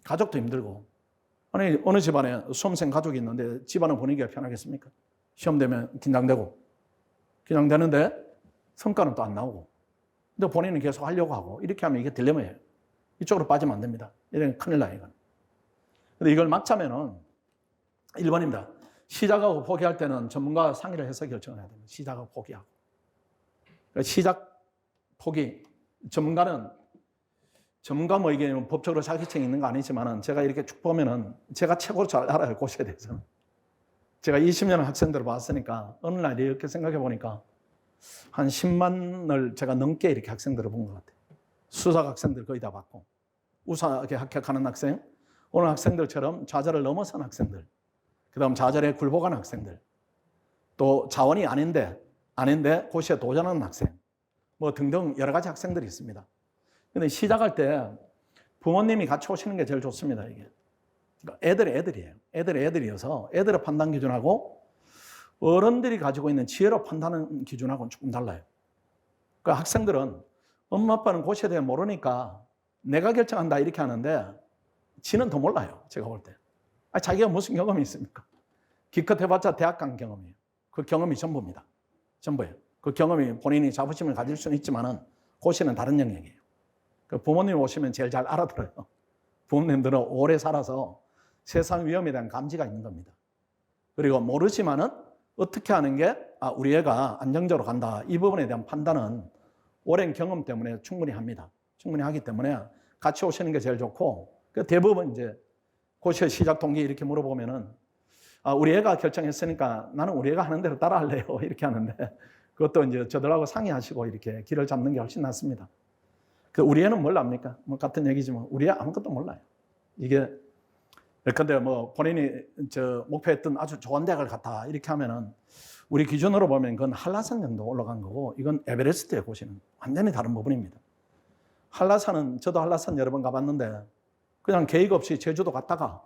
가족도 힘들고. 아니 어느 집안에 수험생 가족이 있는데 집안은 분위기가 편하겠습니까? 시험 되면 긴장되는데 성과는 또 안 나오고, 근데 본인은 계속 하려고 하고, 이렇게 하면 이게 딜레마예요. 이쪽으로 빠지면 안 됩니다. 이런 큰일 나요, 이건. 근데 이걸 막자면은 1번입니다. 시작하고 포기할 때는 전문가와 상의를 해서 결정을 해야 됩니다. 시작하고 포기하고. 그러니까 시작, 포기. 전문가 뭐 이게 법적으로 자격증이 있는 거 아니지만은 제가 이렇게 쭉 보면은 제가 최고로 잘 알아요. 고시에 대해서는. 제가 20년 학생들을 봤으니까 어느 날 이렇게 생각해 보니까 한 10만을 제가 넘게 이렇게 학생들을 본 것 같아요. 수석 학생들 거의 다 봤고, 우수하게 합격하는 학생, 오늘 학생들처럼 좌절을 넘어선 학생들, 그 다음 좌절에 굴복한 학생들, 또 자원이 아닌데 고시에 도전하는 학생, 뭐 등등 여러 가지 학생들이 있습니다. 근데 시작할 때 부모님이 같이 오시는 게 제일 좋습니다, 이게. 그러니까 애들이에요. 애들이어서 애들의 판단 기준하고 어른들이 가지고 있는 지혜로 판단하는 기준하고는 조금 달라요. 그러니까 학생들은 엄마 아빠는 고시에 대해 모르니까 내가 결정한다 이렇게 하는데 지는 더 몰라요. 제가 볼 때. 자기가 무슨 경험이 있습니까? 기껏 해봤자 대학 간 경험이에요. 그 경험이 전부입니다. 전부예요. 그 경험이 본인이 자부심을 가질 수는 있지만은 고시는 다른 영역이에요. 그 부모님 오시면 제일 잘 알아들어요. 부모님들은 오래 살아서 세상 위험에 대한 감지가 있는 겁니다. 그리고 모르지만은 어떻게 하는 게 우리 애가 안정적으로 간다. 이 부분에 대한 판단은 오랜 경험 때문에 충분히 합니다. 충분히 하기 때문에 같이 오시는 게 제일 좋고, 대부분 이제 고시 시작 동기 이렇게 물어보면은 우리 애가 결정했으니까 나는 우리 애가 하는 대로 따라할래요. 이렇게 하는데 그것도 이제 저들하고 상의하시고 이렇게 길을 잡는 게 훨씬 낫습니다. 우리 애는 뭘 압니까? 뭐 같은 얘기지만 우리 애 아무것도 몰라요. 이게 근데 뭐 본인이 목표했던 아주 좋은 대학을 갔다 이렇게 하면은 우리 기준으로 보면 그건 한라산 정도 올라간 거고 이건 에베레스트에 고시는 완전히 다른 부분입니다. 한라산은 저도 한라산 여러 번 가봤는데 그냥 계획 없이 제주도 갔다가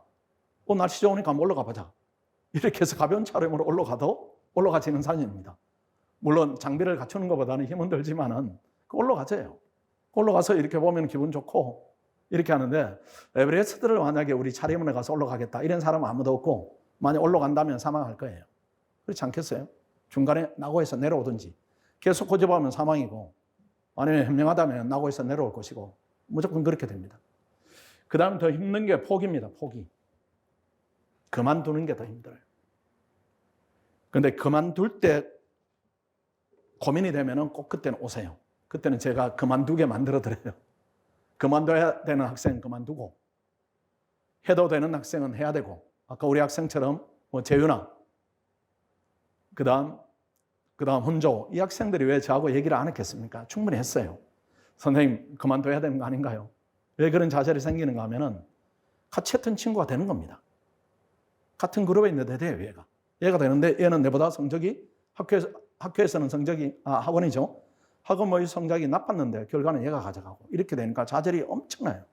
날씨 좋으니까 한번 올라가 보자 이렇게 해서 가벼운 차량으로 올라가도 올라가지는 산입니다. 물론 장비를 갖추는 것보다는 힘은 들지만은 올라가져요. 올라가서 이렇게 보면 기분 좋고 이렇게 하는데 에베레스트를 만약에 우리 차림으로 가서 올라가겠다 이런 사람은 아무도 없고 만약 올라간다면 사망할 거예요. 그렇지 않겠어요? 중간에 나고에서 내려오든지 계속 고집하면 사망이고 아니면 현명하다면 나고에서 내려올 것이고 무조건 그렇게 됩니다. 그 다음 더 힘든 게 포기입니다. 포기. 그만두는 게 더 힘들어요. 그런데 그만둘 때 고민이 되면은 꼭 그때는 오세요. 그때는 제가 그만두게 만들어 드려요. 그만둬야 되는 학생은 그만두고 해도 되는 학생은 해야 되고 아까 우리 학생처럼 뭐 재윤아 그 다음 훈조 이 학생들이 왜 저하고 얘기를 안 했겠습니까? 충분히 했어요. 선생님 그만둬야 되는 거 아닌가요? 왜 그런 자질이 생기는가 하면은 같이 했던 친구가 되는 겁니다. 같은 그룹에 있는데 돼요. 얘가 되는데 얘는 내보다 성적이 학교에서는 성적이 학원이죠. 학원 모의 성적이 나빴는데 결과는 얘가 가져가고 이렇게 되니까 좌절이 엄청나요.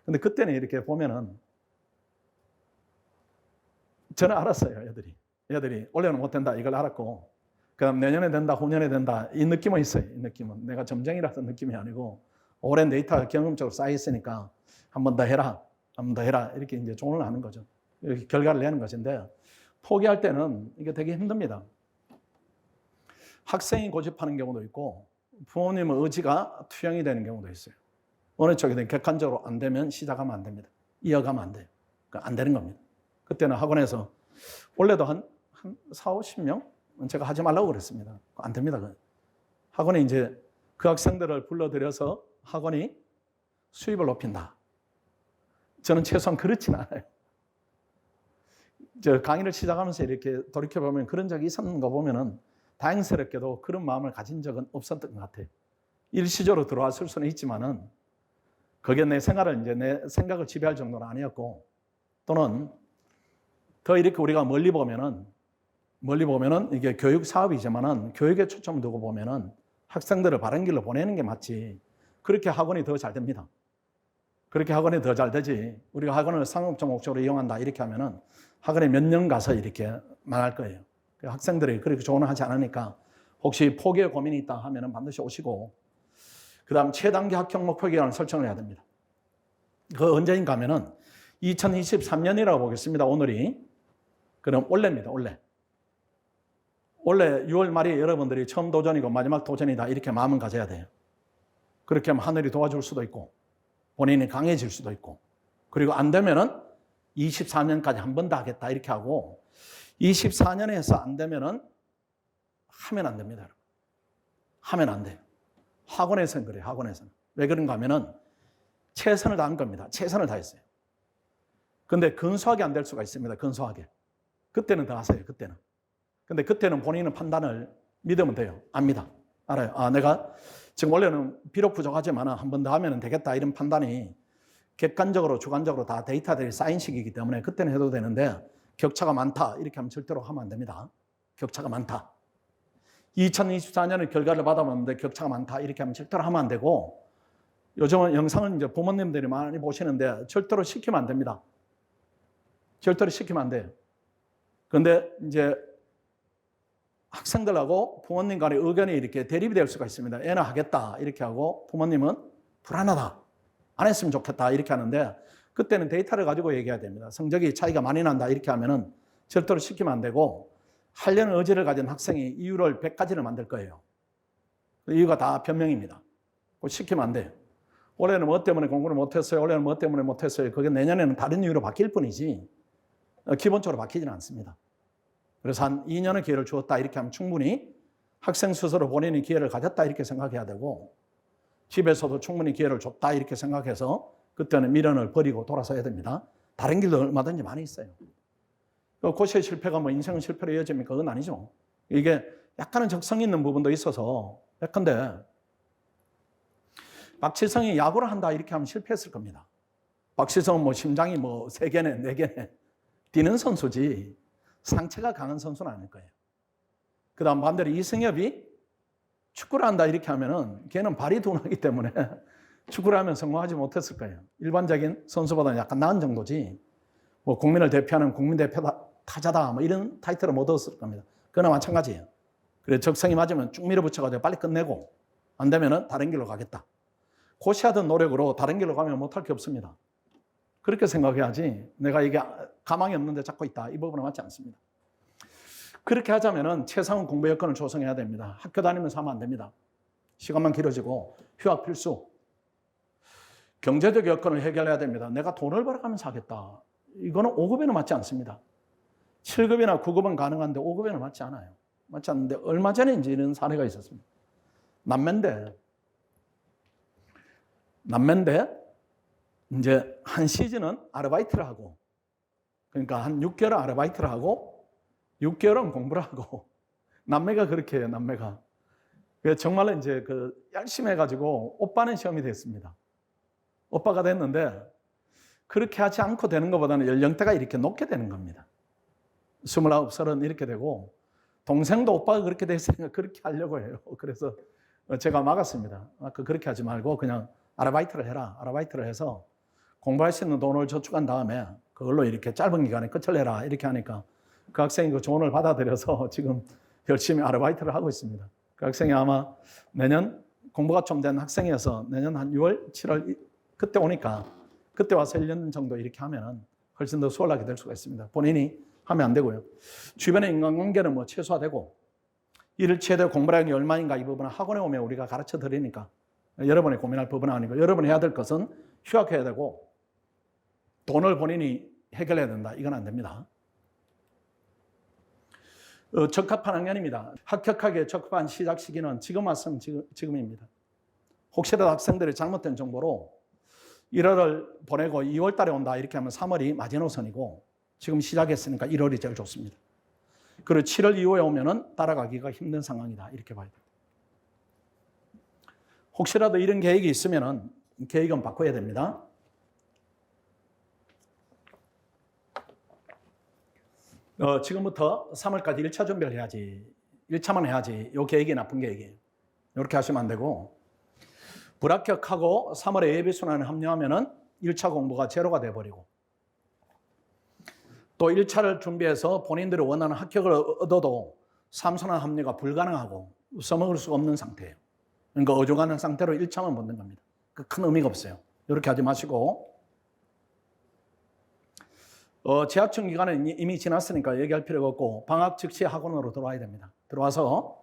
근데 그때는 이렇게 보면은 저는 알았어요. 애들이 올해는 못 된다 이걸 알았고 그다음 내년에 된다 후년에 된다 이 느낌은 있어요. 이 느낌은 내가 점쟁이라서 느낌이 아니고 오랜 데이터가 경험적으로 쌓여 있으니까 한 번 더 해라 이렇게 이제 조언을 하는 거죠. 이렇게 결과를 내는 것인데 포기할 때는 이게 되게 힘듭니다. 학생이 고집하는 경우도 있고 부모님의 의지가 투영이 되는 경우도 있어요. 어느 쪽이든 객관적으로 안 되면 시작하면 안 됩니다. 이어가면 안 돼요. 그러니까 안 되는 겁니다. 그때는 학원에서 원래도 한 4, 50명 제가 하지 말라고 그랬습니다. 안 됩니다. 학원이 이제 그 학생들을 불러들여서 학원이 수입을 높인다. 저는 최소한 그렇진 않아요. 저 강의를 시작하면서 이렇게 돌이켜보면 그런 적이 있었는 거 보면은 다행스럽게도 그런 마음을 가진 적은 없었던 것 같아요. 일시적으로 들어왔을 수는 있지만은 그게 내 생각을 지배할 정도는 아니었고 또는 더 이렇게 우리가 멀리 보면은 이게 교육 사업이지만은 교육에 초점을 두고 보면은 학생들을 바른 길로 보내는 게 맞지. 그렇게 학원이 더 잘 됩니다. 그렇게 학원이 더 잘 되지. 우리가 학원을 상업적 목적으로 이용한다 이렇게 하면은 학원에 몇 년 가서 이렇게 망할 거예요. 학생들이 그렇게 조언을 하지 않으니까 혹시 포기에 고민이 있다 하면은 반드시 오시고 그 다음 최단기 합격 목표 기간을 설정을 해야 됩니다. 그 언제인가 하면은 2023년이라고 보겠습니다. 오늘이. 그럼 올해입니다. 올해 6월 말이 여러분들이 처음 도전이고 마지막 도전이다 이렇게 마음은 가져야 돼요. 그렇게 하면 하늘이 도와줄 수도 있고 본인이 강해질 수도 있고 그리고 안 되면은 24년까지 한 번 더 하겠다 이렇게 하고 24년에서 안 되면은 하면 안 됩니다. 하면 안 돼요. 학원에서는 그래요. 학원에서는. 왜 그런가 하면은 최선을 다한 겁니다. 최선을 다했어요. 근데 근소하게 안 될 수가 있습니다. 근소하게. 그때는 더 하세요. 그때는. 근데 그때는 본인의 판단을 믿으면 돼요. 압니다. 알아요. 아, 내가 지금 원래는 비록 부족하지만 한 번 더 하면 되겠다 이런 판단이 객관적으로 주관적으로 다 데이터들이 쌓인 시기이기 때문에 그때는 해도 되는데 격차가 많다 이렇게 하면 절대로 하면 안 됩니다. 격차가 많다. 2024년에 결과를 받아봤는데 격차가 많다 이렇게 하면 절대로 하면 안 되고 요즘은 영상을 이제 부모님들이 많이 보시는데 절대로 시키면 안 됩니다. 절대로 시키면 안 돼요. 그런데 이제 학생들하고 부모님 간의 의견이 이렇게 대립이 될 수가 있습니다. 애는 하겠다 이렇게 하고 부모님은 불안하다. 안 했으면 좋겠다 이렇게 하는데 그때는 데이터를 가지고 얘기해야 됩니다. 성적이 차이가 많이 난다 이렇게 하면은 절대로 시키면 안 되고 하려는 의지를 가진 학생이 이유를 100가지를 만들 거예요. 이유가 다 변명입니다. 시키면 안 돼요. 올해는 뭐 때문에 공부를 못했어요. 올해는 뭐 때문에 못했어요. 그게 내년에는 다른 이유로 바뀔 뿐이지 기본적으로 바뀌지는 않습니다. 그래서 한 2년의 기회를 주었다 이렇게 하면 충분히 학생 스스로 본인이 기회를 가졌다 이렇게 생각해야 되고 집에서도 충분히 기회를 줬다 이렇게 생각해서 그때는 미련을 버리고 돌아서야 됩니다. 다른 길도 얼마든지 많이 있어요. 고시의 실패가 뭐 인생의 실패로 이어집니까? 그건 아니죠. 이게 약간은 적성 있는 부분도 있어서 약간데 박지성이 야구를 한다 이렇게 하면 실패했을 겁니다. 박지성은 뭐 심장이 뭐 3개네 4개네 뛰는 선수지 상체가 강한 선수는 아닐 거예요. 그 다음 반대로 이승엽이 축구를 한다 이렇게 하면은 걔는 발이 둔하기 때문에 축구를 하면 성공하지 못했을 거예요. 일반적인 선수보다는 약간 나은 정도지 뭐 국민을 대표하는 국민대표 타자다 뭐 이런 타이틀을 못 얻었을 겁니다. 그거나 마찬가지예요. 그래서 적성이 맞으면 쭉 밀어붙여가지고 빨리 끝내고 안 되면은 다른 길로 가겠다. 고시하던 노력으로 다른 길로 가면 못할 게 없습니다. 그렇게 생각해야지 내가 이게 가망이 없는데 잡고 있다. 이 부분은 맞지 않습니다. 그렇게 하자면은 최상의 공부 여건을 조성해야 됩니다. 학교 다니면서 하면 안 됩니다. 시간만 길어지고 휴학 필수. 경제적 여건을 해결해야 됩니다. 내가 돈을 벌어가면서 하겠다. 이거는 5급에는 맞지 않습니다. 7급이나 9급은 가능한데 5급에는 맞지 않아요. 맞지 않는데 얼마 전에 이제 이런 사례가 있었습니다. 남매인데 이제 한 시즌은 아르바이트를 하고 그러니까 한 6개월 아르바이트를 하고 6개월은 공부를 하고 남매가 그렇게 해요. 남매가. 정말로 이제 열심히 해가지고 오빠는 시험이 됐습니다. 오빠가 됐는데 그렇게 하지 않고 되는 것보다는 연령대가 이렇게 높게 되는 겁니다. 29, 30 이렇게 되고 동생도 오빠가 그렇게 됐으니까 그렇게 하려고 해요. 그래서 제가 막았습니다. 그렇게 하지 말고 그냥 아르바이트를 해라. 아르바이트를 해서 공부할 수 있는 돈을 저축한 다음에 그걸로 이렇게 짧은 기간에 끝을 내라. 이렇게 하니까 그 학생이 그 조언을 받아들여서 지금 열심히 아르바이트를 하고 있습니다. 그 학생이 아마 내년 공부가 좀 된 학생이어서 내년 한 6월, 7월 그때 오니까 그때 와서 1년 정도 이렇게 하면은 훨씬 더 수월하게 될 수가 있습니다. 본인이 하면 안 되고요. 주변의 인간관계는 뭐 최소화되고 일을 취해도 공부라는 게 얼마인가 이 부분은 학원에 오면 우리가 가르쳐 드리니까 여러분이 고민할 부분은 아니고 여러분이 해야 될 것은 휴학해야 되고 돈을 본인이 해결해야 된다. 이건 안 됩니다. 적합한 학년입니다. 합격하기에 적합한 시작 시기는 지금 왔으면 지금입니다. 혹시라도 학생들이 잘못된 정보로 1월을 보내고 2월 달에 온다 이렇게 하면 3월이 마지노선이고 지금 시작했으니까 1월이 제일 좋습니다. 그리고 7월 이후에 오면은 따라가기가 힘든 상황이다 이렇게 봐야 됩니다. 혹시라도 이런 계획이 있으면은 계획은 바꿔야 됩니다. 지금부터 3월까지 1차 준비를 해야지. 1차만 해야지. 이 계획이 나쁜 계획이에요. 이렇게 하시면 안 되고 불합격하고 3월에 예비순환에 합류하면은 1차 공부가 제로가 돼버리고 또 1차를 준비해서 본인들이 원하는 합격을 얻어도 3순환 합류가 불가능하고 써먹을 수가 없는 상태예요. 그러니까 어중간한 상태로 1차만 붙는 겁니다. 큰 의미가 없어요. 이렇게 하지 마시고 재학청 기간은 이미 지났으니까 얘기할 필요가 없고 방학 즉시 학원으로 들어와야 됩니다. 들어와서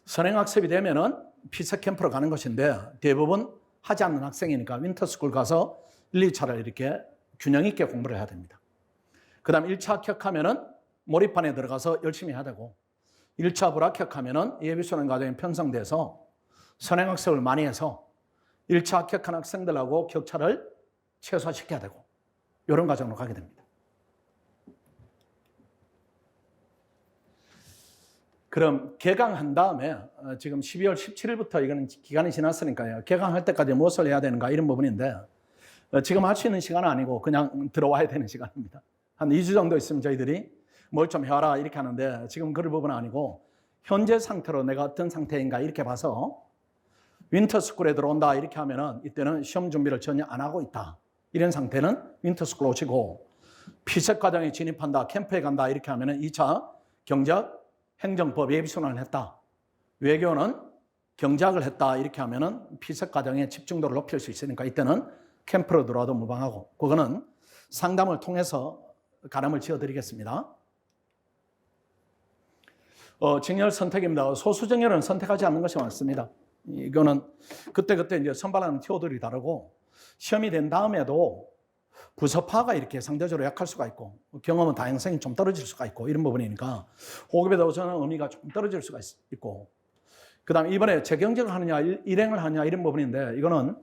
선행학습이 되면은 피서 캠프로 가는 것인데 대부분 하지 않는 학생이니까 윈터스쿨 가서 1, 2차를 이렇게 균형 있게 공부를 해야 됩니다. 그 다음 1차 합격하면은 몰입반에 들어가서 열심히 해야 되고 1차 불합격하면은 예비순환 과정이 편성돼서 선행학습을 많이 해서 1차 합격한 학생들하고 격차를 최소화시켜야 되고 이런 과정으로 가게 됩니다. 그럼 개강한 다음에 지금 12월 17일부터 이거는 기간이 지났으니까요. 개강할 때까지 무엇을 해야 되는가 이런 부분인데 지금 할 수 있는 시간은 아니고 그냥 들어와야 되는 시간입니다. 한 2주 정도 있으면 저희들이 뭘 좀 해와라 이렇게 하는데 지금 그럴 부분은 아니고 현재 상태로 내가 어떤 상태인가 이렇게 봐서 윈터스쿨에 들어온다 이렇게 하면은 이때는 시험 준비를 전혀 안 하고 있다. 이런 상태는 윈터스쿨 오시고 피색 과정에 진입한다, 캠프에 간다 이렇게 하면은 2차 경제학, 행정법 예비순환을 했다. 외교는 경제학을 했다 이렇게 하면은 피색 과정에 집중도를 높일 수 있으니까 이때는 캠프로 들어와도 무방하고 그거는 상담을 통해서 가름을 지어드리겠습니다. 정렬 선택입니다. 소수 정렬은 선택하지 않는 것이 많습니다. 이거는 그때그때 이제 선발하는 티오들이 다르고 시험이 된 다음에도 부서파가 이렇게 상대적으로 약할 수가 있고 경험은 다양성이 좀 떨어질 수가 있고 이런 부분이니까 호흡에 도전은 의미가 좀 떨어질 수가 있고 그 다음에 이번에 재경쟁을 하느냐 일행을 하느냐 이런 부분인데 이거는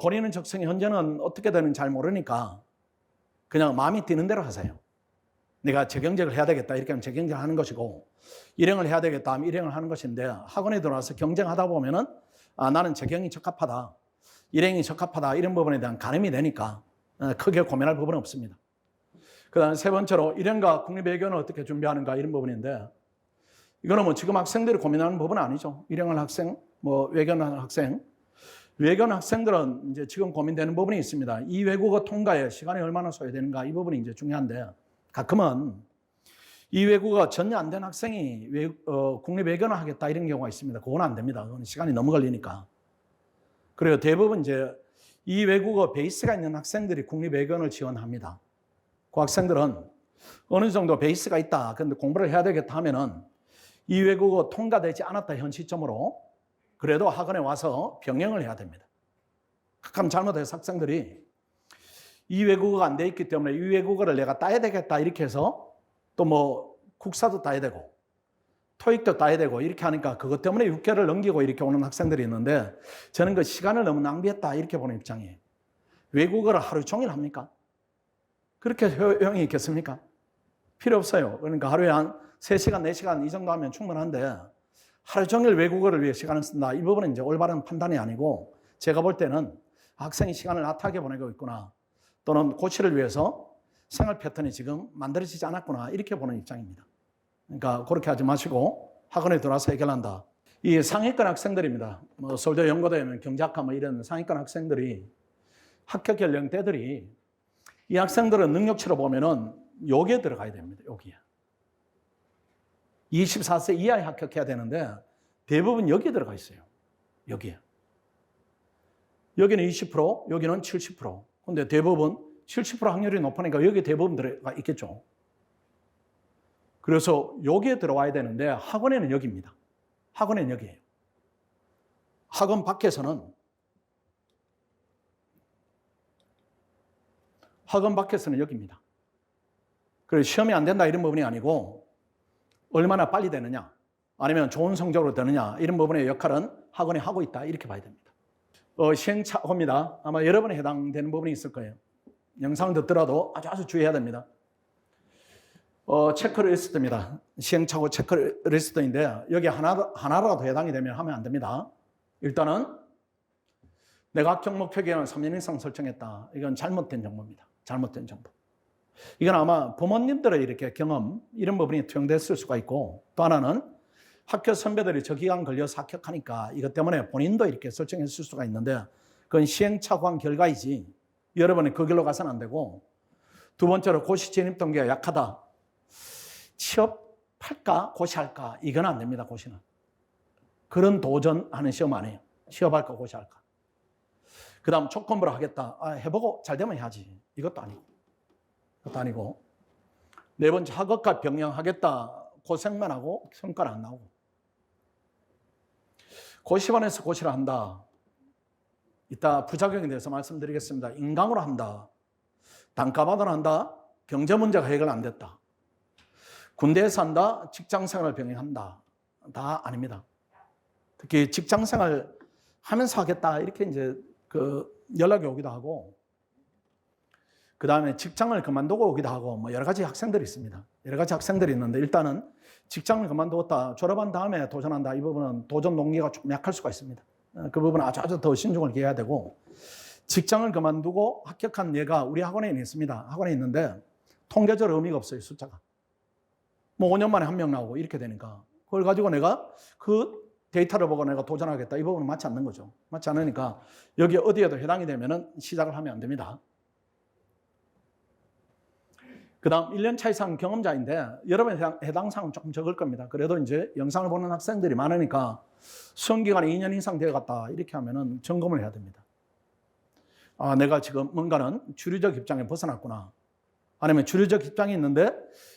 본인은 적성이 현재는 어떻게 되는지 잘 모르니까 그냥 마음이 뛰는 대로 하세요. 내가 재경쟁을 해야 되겠다 이렇게 하면 재경쟁을 하는 것이고 일행을 해야 되겠다 하면 일행을 하는 것인데 학원에 들어와서 경쟁하다 보면은 나는 재경이 적합하다 일행이 적합하다 이런 부분에 대한 가늠이 되니까 크게 고민할 부분은 없습니다. 그 다음에 세 번째로 일행과 국립외교는 어떻게 준비하는가 이런 부분인데 이거는 뭐 지금 학생들이 고민하는 부분은 아니죠. 일행을 학생, 뭐 외교는 학생. 외교는 학생들은 이제 지금 고민되는 부분이 있습니다. 이 외국어 통과에 시간이 얼마나 소요되는가 이 부분이 이제 중요한데 가끔은 이 외국어가 전혀 안 된 학생이 국립외교는 하겠다 이런 경우가 있습니다. 그건 안 됩니다. 그건 시간이 너무 걸리니까. 그리고 대부분 이제 이 외국어 베이스가 있는 학생들이 국립외교를 지원합니다. 그 학생들은 어느 정도 베이스가 있다. 그런데 공부를 해야 되겠다 하면은 이 외국어 통과되지 않았다 현 시점으로 그래도 학원에 와서 병행을 해야 됩니다. 가끔 잘못해서 학생들이 이 외국어가 안 돼 있기 때문에 이 외국어를 내가 따야 되겠다 이렇게 해서 또 뭐 국사도 따야 되고 토익도 따야 되고 이렇게 하니까 그것 때문에 6개월을 넘기고 이렇게 오는 학생들이 있는데 저는 그 시간을 너무 낭비했다 이렇게 보는 입장이에요. 외국어를 하루 종일 합니까? 그렇게 효용이 있겠습니까? 필요 없어요. 그러니까 하루에 한 3시간, 4시간 이 정도 하면 충분한데 하루 종일 외국어를 위해 시간을 쓴다. 이 부분은 이제 올바른 판단이 아니고 제가 볼 때는 학생이 시간을 나타나게 보내고 있구나. 또는 고시를 위해서 생활 패턴이 지금 만들어지지 않았구나. 이렇게 보는 입장입니다. 그러니까 그렇게 하지 마시고 학원에 들어와서 해결한다. 이 상위권 학생들입니다. 뭐 서울대 연고대면 경제학과 뭐 이런 상위권 학생들이 합격 연령대들이 이 학생들은 능력치로 보면은 여기에 들어가야 됩니다. 여기에. 24세 이하에 합격해야 되는데 대부분 여기에 들어가 있어요. 여기에. 여기는 20%, 여기는 70%. 근데 대부분 70% 확률이 높으니까 여기 대부분 들어가 있겠죠. 그래서 여기에 들어와야 되는데 학원에는 여기입니다. 학원에는 여기예요. 학원 밖에서는 여기입니다. 그래서 시험이 안 된다 이런 부분이 아니고 얼마나 빨리 되느냐 아니면 좋은 성적으로 되느냐 이런 부분의 역할은 학원이 하고 있다 이렇게 봐야 됩니다. 시행착오입니다. 아마 여러분에 해당되는 부분이 있을 거예요. 영상을 듣더라도 아주 주의해야 됩니다. 체크리스트입니다. 시행착오 체크리스트인데 여기 하나라도 해당이 되면 하면 안 됩니다. 일단은 내가 합격 목표 기간을 3년 이상 설정했다. 이건 잘못된 정보입니다. 잘못된 정보. 이건 아마 부모님들의 이렇게 경험 이런 부분이 투영됐을 수가 있고 또 하나는 학교 선배들이 저 기간 걸려서 합격하니까 이것 때문에 본인도 이렇게 설정했을 수가 있는데 그건 시행착오한 결과이지 여러분이 그 길로 가서는 안 되고 두 번째로 고시 진입 동기가 약하다. 취업할까 고시할까 이건 안 됩니다. 고시는. 그런 도전하는 시험 아니에요. 취업할까 고시할까. 그 다음 조건부로 하겠다. 해보고 잘 되면 해야지. 이것도 아니고. 그것도 아니고. 네 번째 학업과 병행하겠다. 고생만 하고 성과는 안 나오고. 고시반에서 고시를 한다. 이따 부작용에 대해서 말씀드리겠습니다. 인강으로 한다. 단과반으로 한다. 경제 문제가 해결 안 됐다. 군대에서 한다, 직장생활을 병행한다. 다 아닙니다. 특히 직장생활 하면서 하겠다 이렇게 이제 연락이 오기도 하고, 그 다음에 직장을 그만두고 오기도 하고, 뭐 여러 가지 학생들이 있습니다. 여러 가지 학생들이 있는데, 일단은 직장을 그만두었다, 졸업한 다음에 도전한다, 이 부분은 도전 동기가 좀 약할 수가 있습니다. 그 부분은 아주 더 신중을 기해야 되고, 직장을 그만두고 합격한 예가 우리 학원에 있습니다. 학원에 있는데 통계적으로 의미가 없어요, 숫자가. 뭐 5년 만에 한 명 나오고 이렇게 되니까, 그걸 가지고 내가 그 데이터를 보고 내가 도전하겠다, 이 부분은 맞지 않는 거죠. 맞지 않으니까 여기 어디에도 해당이 되면은 시작을 하면 안 됩니다. 그 다음 1년 차 이상 경험자인데 여러분 해당 사항은 조금 적을 겁니다. 그래도 이제 영상을 보는 학생들이 많으니까 수험기간이 2년 이상 되어 갔다 이렇게 하면은 점검을 해야 됩니다. 아, 내가 지금 뭔가는 주류적 입장에 벗어났구나, 아니면 주류적 입장이 있는데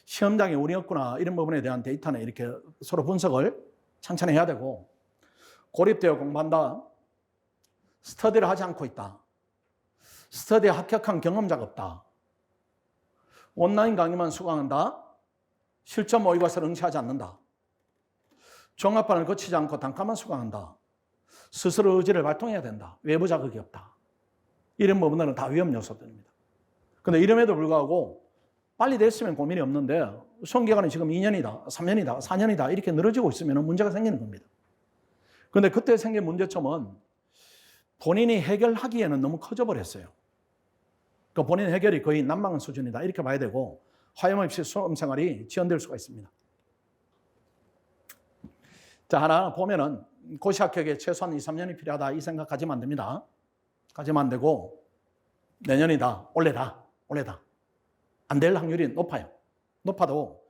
시험장에 운이 없구나, 이런 부분에 대한 데이터는 이렇게 서로 분석을 천천히 해야 되고, 고립되어 공부한다, 스터디를 하지 않고 있다, 스터디에 합격한 경험자가 없다, 온라인 강의만 수강한다, 실전 모의고사를 응시하지 않는다, 종합반을 거치지 않고 단과만 수강한다, 스스로 의지를 발동해야 된다, 외부 자극이 없다, 이런 부분들은 다 위험 요소들입니다. 그런데 이름에도 불구하고 빨리 됐으면 고민이 없는데 수험기간이 지금 2년이다, 3년이다, 4년이다 이렇게 늘어지고 있으면 문제가 생기는 겁니다. 그런데 그때 생긴 문제점은 본인이 해결하기에는 너무 커져버렸어요. 그 본인 해결이 거의 난망한 수준이다 이렇게 봐야 되고, 하염없이 수험생활이 지연될 수가 있습니다. 자, 하나 보면은 고시 합격에 최소한 2, 3년이 필요하다 이 생각 가지면 안 됩니다. 가지면 안 되고, 내년이다, 올해다 안 될 확률이 높아요. 높아도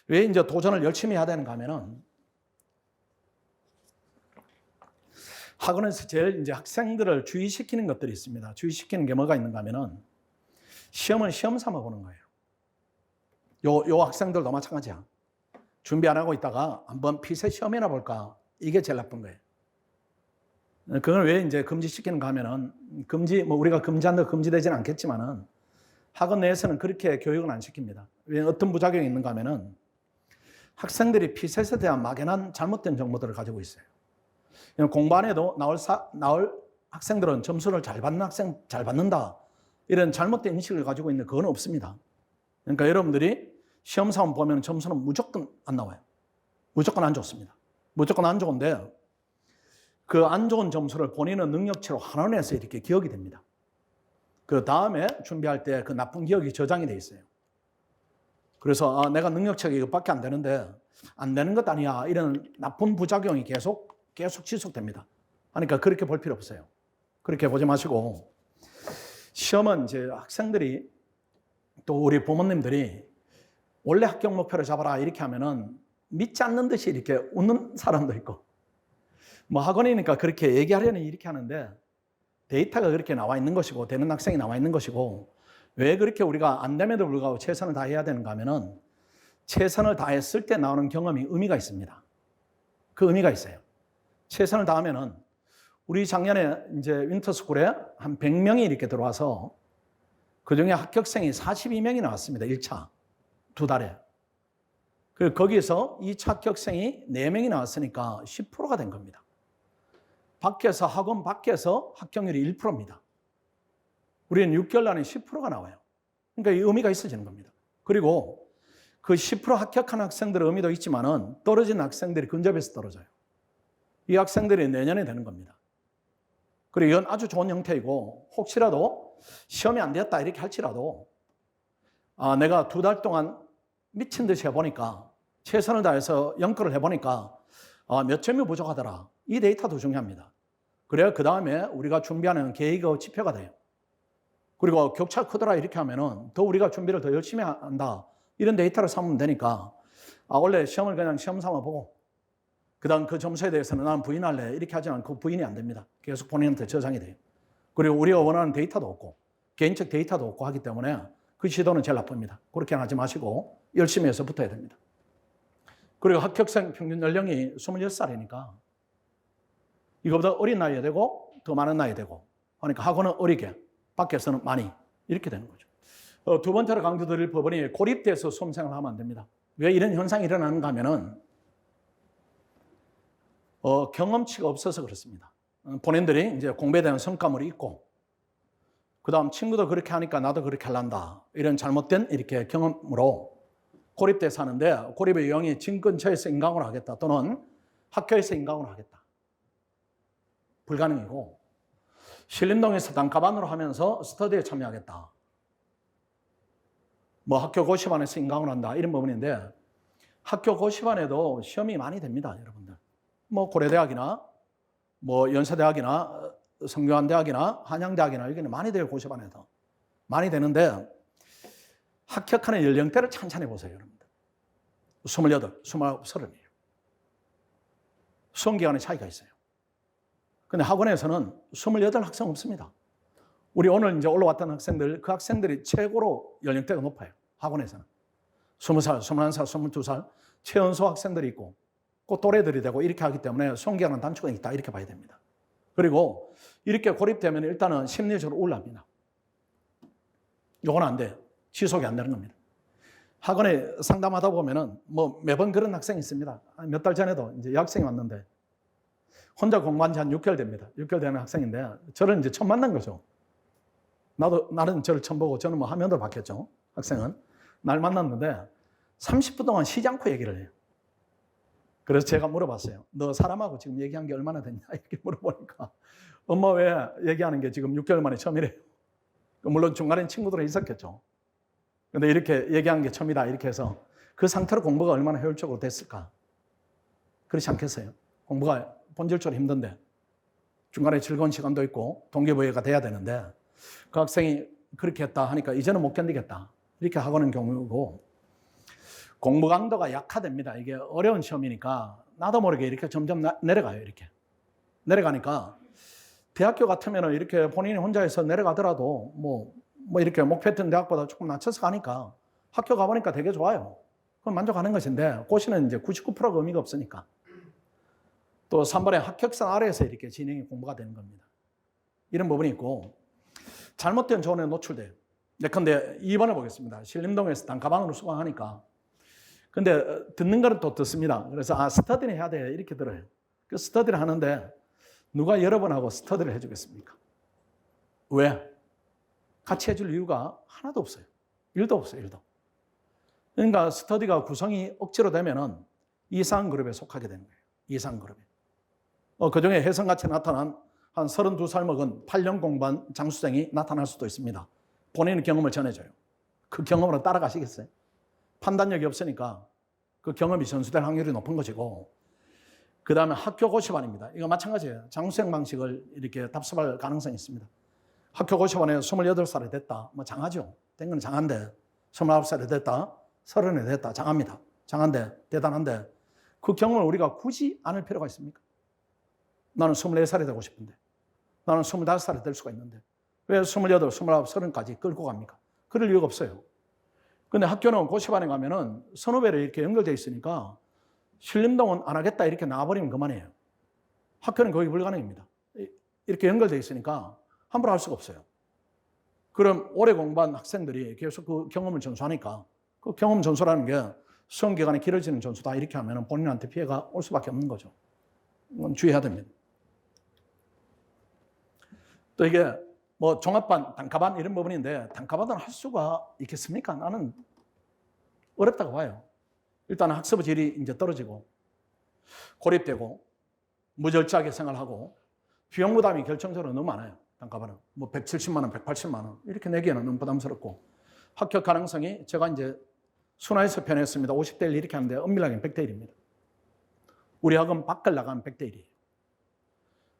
왜 이제 도전을 열심히 해야 되는가 하면은, 학원에서 제일 이제 학생들을 주의시키는 것들이 있습니다. 주의시키는 게 뭐가 있는가 하면은, 시험을 시험 삼아 보는 거예요. 요 학생들도 마찬가지야. 준비 안 하고 있다가 한번 피세 시험이나 볼까, 이게 제일 나쁜 거예요. 그걸 왜 이제 금지시키는가 하면은, 뭐 우리가 금지한다고 금지되지는 않겠지만은 학원 내에서는 그렇게 교육은 안 시킵니다. 왜 어떤 부작용이 있는가 하면은, 학생들이 피셋에 대한 막연한 잘못된 정보들을 가지고 있어요. 공부 안 해도 나올 학생들은 점수를 잘 받는 학생 잘 받는다, 이런 잘못된 인식을 가지고 있는, 그건 없습니다. 그러니까 여러분들이 시험 사원 보면 점수는 무조건 안 나와요. 무조건 안 좋습니다. 무조건 안 좋은데, 그 안 좋은 점수를 본인의 능력치로 환원해서 이렇게 기억이 됩니다. 그 다음에 준비할 때 그 나쁜 기억이 저장이 돼 있어요. 그래서 내가 능력치가 이것밖에 안 되는데 안 되는 것 아니야, 이런 나쁜 부작용이 계속 지속됩니다. 그러니까 그렇게 볼 필요 없어요. 그렇게 보지 마시고, 시험은 이제 학생들이, 또 우리 부모님들이 원래 합격 목표를 잡아라 이렇게 하면은 믿지 않는 듯이 이렇게 웃는 사람도 있고, 뭐 학원이니까 그렇게 얘기하려니 이렇게 하는데, 데이터가 그렇게 나와 있는 것이고 되는 학생이 나와 있는 것이고, 왜 그렇게 우리가 안 됨에도 불구하고 최선을 다해야 되는가 하면은, 최선을 다했을 때 나오는 경험이 의미가 있습니다. 그 의미가 있어요. 최선을 다하면은, 우리 작년에 이제 윈터스쿨에 한 100명이 이렇게 들어와서 그중에 합격생이 42명이 나왔습니다. 1차 2달에. 거기에서 2차 합격생이 4명이 나왔으니까 10%가 된 겁니다. 밖에서, 학원 밖에서 합격률이 1%입니다. 우리는 6개월 안에 10%가 나와요. 그러니까 이 의미가 있어지는 겁니다. 그리고 그 10% 합격한 학생들의 의미도 있지만은, 떨어진 학생들이 근접해서 떨어져요. 이 학생들이 내년에 되는 겁니다. 그리고 이건 아주 좋은 형태이고, 혹시라도 시험이 안 되었다 이렇게 할지라도, 내가 2달 동안 미친 듯이 해보니까, 최선을 다해서 연구를 해보니까 몇 점이 부족하더라, 이 데이터도 중요합니다. 그래야 그 다음에 우리가 준비하는 계획의 지표가 돼요. 그리고 격차가 크더라 이렇게 하면은 더 우리가 준비를 더 열심히 한다, 이런 데이터를 삼으면 되니까, 원래 시험을 그냥 시험 삼아보고 그 다음 그 점수에 대해서는 나는 부인할래 이렇게 하지 않고 부인이 안 됩니다. 계속 본인한테 저장이 돼요. 그리고 우리가 원하는 데이터도 없고 개인적 데이터도 없고 하기 때문에 그 시도는 제일 나쁩니다. 그렇게 하지 마시고 열심히 해서 붙어야 됩니다. 그리고 합격생 평균 연령이 26살이니까 이거보다 어린 나이에 되고 더 많은 나이에 되고, 그러니까 학원은 어리게, 밖에서는 많이, 이렇게 되는 거죠. 두 번째로 강조드릴 부분이 고립돼서 수험생활을 하면 안 됩니다. 왜 이런 현상이 일어나는가 하면은 경험치가 없어서 그렇습니다. 본인들이 이제 공부에 대한 성과물이 있고 그 다음 친구도 그렇게 하니까 나도 그렇게 하란다. 이런 잘못된 이렇게 경험으로 고립돼서 하는데 고립의 유형이 집 근처에서 인강을 하겠다 또는 학교에서 인강을 하겠다. 불가능이고 신림동에서 단가반으로 하면서 스터디에 참여하겠다. 뭐 학교 고시반에서 인강을 한다. 이런 부분인데 학교 고시반에도 시험이 많이 됩니다. 여러분들. 뭐 고려대학이나 뭐 연세대학이나 성균관대학이나 한양대학이나 여기는 많이 돼요. 고시반에도. 많이 되는데 합격하는 연령대를 찬찬히 보세요. 여러분들. 28, 29, 30이에요. 수험기간의 차이가 있어요. 근데 학원에서는 28학생 없습니다. 우리 오늘 이제 올라왔던 학생들, 그 학생들이 최고로 연령대가 높아요. 학원에서는. 20살, 21살, 22살, 최연소 학생들이 있고, 그 또래들이 되고 이렇게 하기 때문에 수험기간은 단축은 있다. 이렇게 봐야 됩니다. 그리고 이렇게 고립되면 일단은 심리적으로 우울합니다. 요건 안 돼요. 지속이 안 되는 겁니다. 학원에 상담하다 보면은 뭐 매번 그런 학생이 있습니다. 몇 달 전에도 이제 여학생이 왔는데 혼자 공부한 지 한 6개월 됩니다. 6개월 되는 학생인데 저를 이제 처음 만난 거죠. 나는 저를 처음 보고 저는 뭐 화면으로 봤겠죠. 학생은. 날 만났는데 30분 동안 쉬지 않고 얘기를 해요. 그래서 제가 물어봤어요. 너 사람하고 지금 얘기한 게 얼마나 됐냐? 이렇게 물어보니까 엄마 왜 얘기하는 게 지금 6개월 만에 처음이래요. 물론 중간에 친구들은 있었겠죠. 근데 이렇게 얘기한 게 처음이다. 이렇게 해서 그 상태로 공부가 얼마나 효율적으로 됐을까? 그렇지 않겠어요? 공부가 본질적으로 힘든데 중간에 즐거운 시간도 있고 동기부여가 돼야 되는데 그 학생이 그렇게 했다 하니까 이제는 못 견디겠다. 이렇게 하고는 경우고 공부 강도가 약화됩니다. 이게 어려운 시험이니까 나도 모르게 이렇게 점점 내려가요. 이렇게. 내려가니까 대학교 같으면 이렇게 본인이 혼자 해서 내려가더라도 뭐 이렇게 목표했던 대학보다 조금 낮춰서 가니까 학교 가보니까 되게 좋아요. 그럼 만족하는 것인데 고시는 이제 99%가 의미가 없으니까 또 3번에 합격선 아래에서 이렇게 진행이 공부가 되는 겁니다. 이런 부분이 있고 잘못된 조언에 노출돼요. 근데 2번을 보겠습니다. 신림동에서 단가방으로 수강하니까 근데 듣는 거는 또 듣습니다. 그래서 스터디는 해야 돼 이렇게 들어요. 그 스터디를 하는데 누가 여러분하고 스터디를 해주겠습니까? 왜? 같이 해줄 이유가 하나도 없어요. 1도 없어요. 1도. 그러니까 스터디가 구성이 억지로 되면은 이상 그룹에 속하게 되는 거예요. 이상 그룹에. 그중에 혜성같이 나타난 한 32살 먹은 8년 공부한 장수생이 나타날 수도 있습니다. 본인의 경험을 전해줘요. 그 경험으로 따라가시겠어요? 판단력이 없으니까 그 경험이 전수될 확률이 높은 것이고 그 다음에 학교 고시반입니다. 이거 마찬가지예요. 장수생 방식을 이렇게 답습할 가능성이 있습니다. 학교 고시반에 28살이 됐다. 뭐 장하죠. 된 건 장한데 29살이 됐다. 30이 됐다. 장합니다. 장한데 대단한데 그 경험을 우리가 굳이 않을 필요가 있습니까? 나는 24살이 되고 싶은데 나는 25살이 될 수가 있는데 왜 28, 29, 30까지 끌고 갑니까? 그럴 이유가 없어요. 근데 학교는 고시반에 가면은 선후배로 이렇게 연결되어 있으니까 신림동은 안 하겠다 이렇게 나와버리면 그만이에요. 학교는 거의 불가능입니다. 이렇게 연결되어 있으니까 함부로 할 수가 없어요. 그럼 오래 공부한 학생들이 계속 그 경험을 전수하니까 그 경험 전수라는 게 수험 기간이 길어지는 전수다 이렇게 하면 본인한테 피해가 올 수밖에 없는 거죠. 이건 주의해야 됩니다. 또 이게 뭐 종합반, 단가반 이런 부분인데 단가반은 할 수가 있겠습니까? 나는 어렵다고 봐요. 일단 학습의 질이 이제 떨어지고 고립되고 무절제하게 생활하고 비용 부담이 결정적으로 너무 많아요. 단가반은 뭐 170만 원, 180만 원 이렇게 내기에는 너무 부담스럽고 합격 가능성이 제가 이제 순화해서 표현했습니다. 50대 1 이렇게 하는데 엄밀하게 100대 1입니다. 우리 학원 밖을 나가면 100대 1이에요.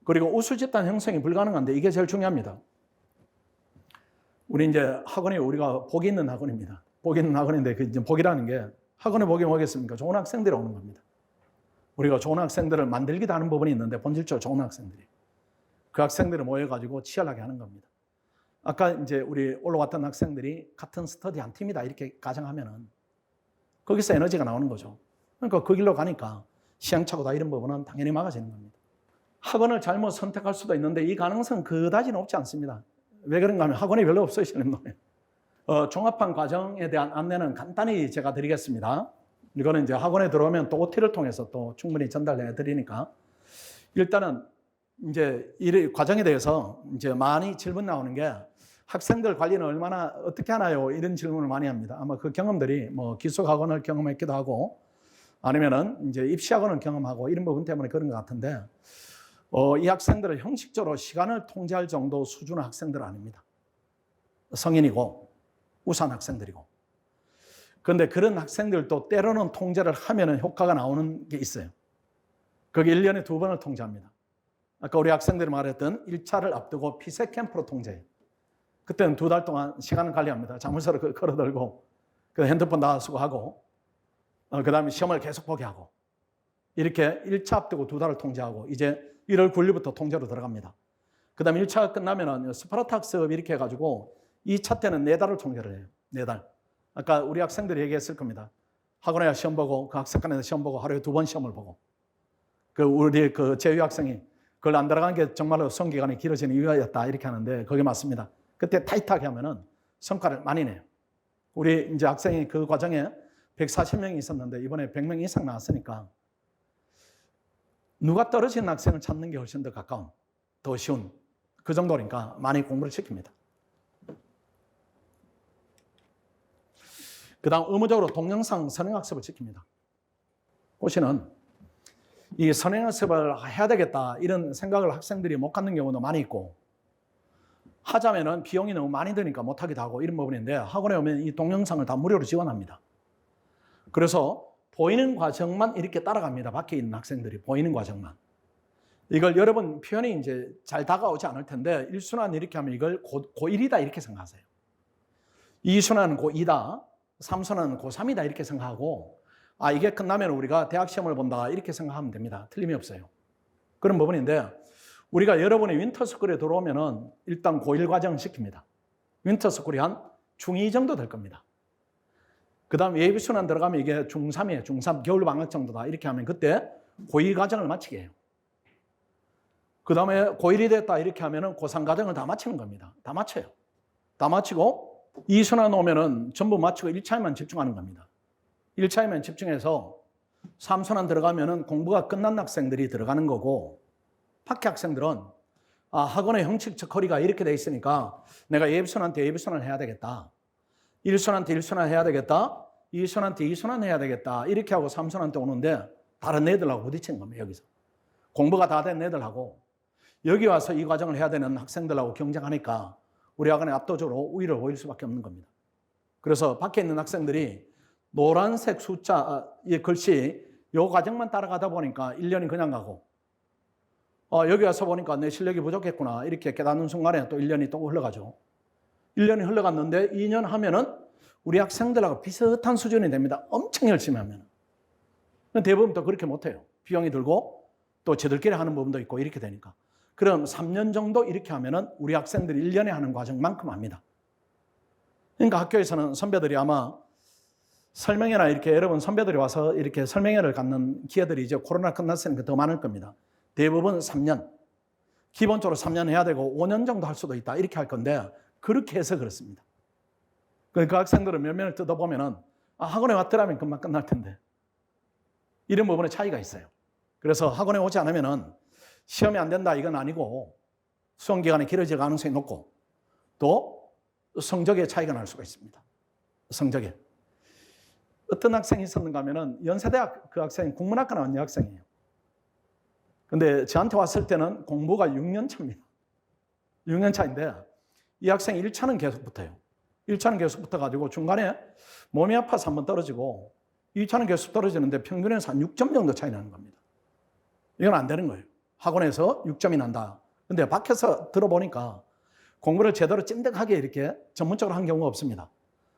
그리고 우수 집단 형성이 불가능한데 이게 제일 중요합니다. 우리 이제 학원이 우리가 복이 있는 학원입니다. 복이 있는 학원인데 그 이제 복이라는 게 학원에 복이 뭐겠습니까? 좋은 학생들이 오는 겁니다. 우리가 좋은 학생들을 만들기도 하는 부분이 있는데 본질적으로 좋은 학생들이 그 학생들을 모여가지고 치열하게 하는 겁니다. 아까 이제 우리 올라왔던 학생들이 같은 스터디 한 팀이다 이렇게 가정하면은 거기서 에너지가 나오는 거죠. 그러니까 그 길로 가니까 시행착오다 이런 부분은 당연히 막아지는 겁니다. 학원을 잘못 선택할 수도 있는데 이 가능성은 그다지 높지 않습니다. 왜 그런가 하면 학원이 별로 없어요. 신림동에. 종합반 과정에 대한 안내는 간단히 제가 드리겠습니다. 이거는 이제 학원에 들어오면 또 OT를 통해서 또 충분히 전달해 드리니까. 일단은 이제 이 과정에 대해서 이제 많이 질문 나오는 게 학생들 관리는 얼마나 어떻게 하나요? 이런 질문을 많이 합니다. 아마 그 경험들이 뭐 기숙학원을 경험했기도 하고 아니면은 이제 입시학원을 경험하고 이런 부분 때문에 그런 것 같은데 이 학생들을 형식적으로 시간을 통제할 정도 수준의 학생들은 아닙니다. 성인이고 우수한 학생들이고. 그런데 그런 학생들도 때로는 통제를 하면은 효과가 나오는 게 있어요. 그게 1년에 2번을 통제합니다. 아까 우리 학생들이 말했던 1차를 앞두고 피세 캠프로 통제해요. 그때는 2달 동안 시간을 관리합니다. 자물쇠를 걸어들고 핸드폰 다 수거하고 그 다음에 시험을 계속 보게 하고 이렇게 1차 앞두고 2달을 통제하고 이제 1월 9일부터 통제로 들어갑니다. 그 다음에 1차가 끝나면 스파르타학습 이렇게 해가지고 2차 때는 4달을 통제를 해요. 4달. 아까 우리 학생들이 얘기했을 겁니다. 학원에 시험 보고 그 학습관에서 시험 보고 하루에 2번 시험을 보고 우리 제휴 학생이 그걸 안 들어간 게 정말로 수험 기간이 길어지는 이유였다 이렇게 하는데 그게 맞습니다. 그때 타이트하게 하면은 성과를 많이 내요. 우리 이제 학생이 그 과정에 140명이 있었는데 이번에 100명 이상 나왔으니까 누가 떨어진 학생을 찾는 게 훨씬 더 가까운, 더 쉬운 그 정도니까 많이 공부를 시킵니다. 그 다음 의무적으로 동영상 선행학습을 시킵니다. 보시는 이 선행학습을 해야 되겠다 이런 생각을 학생들이 못 갖는 경우도 많이 있고 하자면은 비용이 너무 많이 드니까 못하기도 하고 이런 부분인데 학원에 오면 이 동영상을 다 무료로 지원합니다. 그래서 보이는 과정만 이렇게 따라갑니다. 밖에 있는 학생들이 보이는 과정만. 이걸 여러분 표현이 이제 잘 다가오지 않을 텐데 1순환 이렇게 하면 이걸 고1이다 이렇게 생각하세요. 2순환은 고2다. 3순환은 고3이다 이렇게 생각하고 이게 끝나면 우리가 대학 시험을 본다 이렇게 생각하면 됩니다. 틀림이 없어요. 그런 부분인데 우리가 여러분이 윈터스쿨에 들어오면은 일단 고1 과정을 시킵니다. 윈터스쿨이 한 중2 정도 될 겁니다. 그 다음 예비순환 들어가면 이게 중3이에요. 중3 겨울방학 정도다 이렇게 하면 그때 고2 과정을 마치게 해요. 그 다음에 고1이 됐다 이렇게 하면은 고3 과정을 다 마치는 겁니다. 다 마쳐요. 다 마치고 2순환 오면은 전부 마치고 1차에만 집중하는 겁니다. 1차에만 집중해서 3순환 들어가면은 공부가 끝난 학생들이 들어가는 거고 밖에 학생들은 학원의 형식적 커리가 이렇게 돼 있으니까 내가 예비순환 때 예비순환을 해야 되겠다. 1순환 때 1순환 해야 되겠다. 2순환 때 2순환 해야 되겠다. 이렇게 하고 3순환 때 오는데 다른 애들하고 부딪히는 겁니다. 여기서. 공부가 다 된 애들하고 여기 와서 이 과정을 해야 되는 학생들하고 경쟁하니까 우리 학원에 압도적으로 우위를 보일 수밖에 없는 겁니다. 그래서 밖에 있는 학생들이 노란색 숫자의 글씨 이 과정만 따라가다 보니까 1년이 그냥 가고 여기 와서 보니까 내 실력이 부족했구나 이렇게 깨닫는 순간에 또 1년이 또 흘러가죠. 1년이 흘러갔는데 2년 하면은 우리 학생들하고 비슷한 수준이 됩니다. 엄청 열심히 하면. 대부분 또 그렇게 못해요. 비용이 들고 또 저들끼리 하는 부분도 있고 이렇게 되니까. 그럼 3년 정도 이렇게 하면은 우리 학생들이 1년에 하는 과정만큼 합니다. 그러니까 학교에서는 선배들이 아마 설명회나 이렇게 여러분 선배들이 와서 이렇게 설명회를 갖는 기회들이 이제 코로나 끝났으니까 더 많을 겁니다. 대부분 3년. 기본적으로 3년 해야 되고 5년 정도 할 수도 있다. 이렇게 할 건데 그렇게 해서 그렇습니다. 그 학생들은 몇 년을 뜯어보면은 학원에 왔더라면 금방 끝날 텐데. 이런 부분에 차이가 있어요. 그래서 학원에 오지 않으면은 시험이 안 된다 이건 아니고 수험 기간이 길어질 가능성이 높고 또 성적에 차이가 날 수가 있습니다. 성적에. 어떤 학생이 있었는가 하면은 연세대학 그 학생이 국문학과 나온 여학생이에요. 근데 저한테 왔을 때는 공부가 6년 차입니다. 6년 차인데 이 학생이 1차는 계속 붙어요. 1차는 계속 붙어가지고 중간에 몸이 아파서 한번 떨어지고 2차는 계속 떨어지는데 평균에서 한 6점 정도 차이 나는 겁니다. 이건 안 되는 거예요. 학원에서 6점이 난다. 근데 밖에서 들어보니까 공부를 제대로 찐득하게 이렇게 전문적으로 한 경우가 없습니다.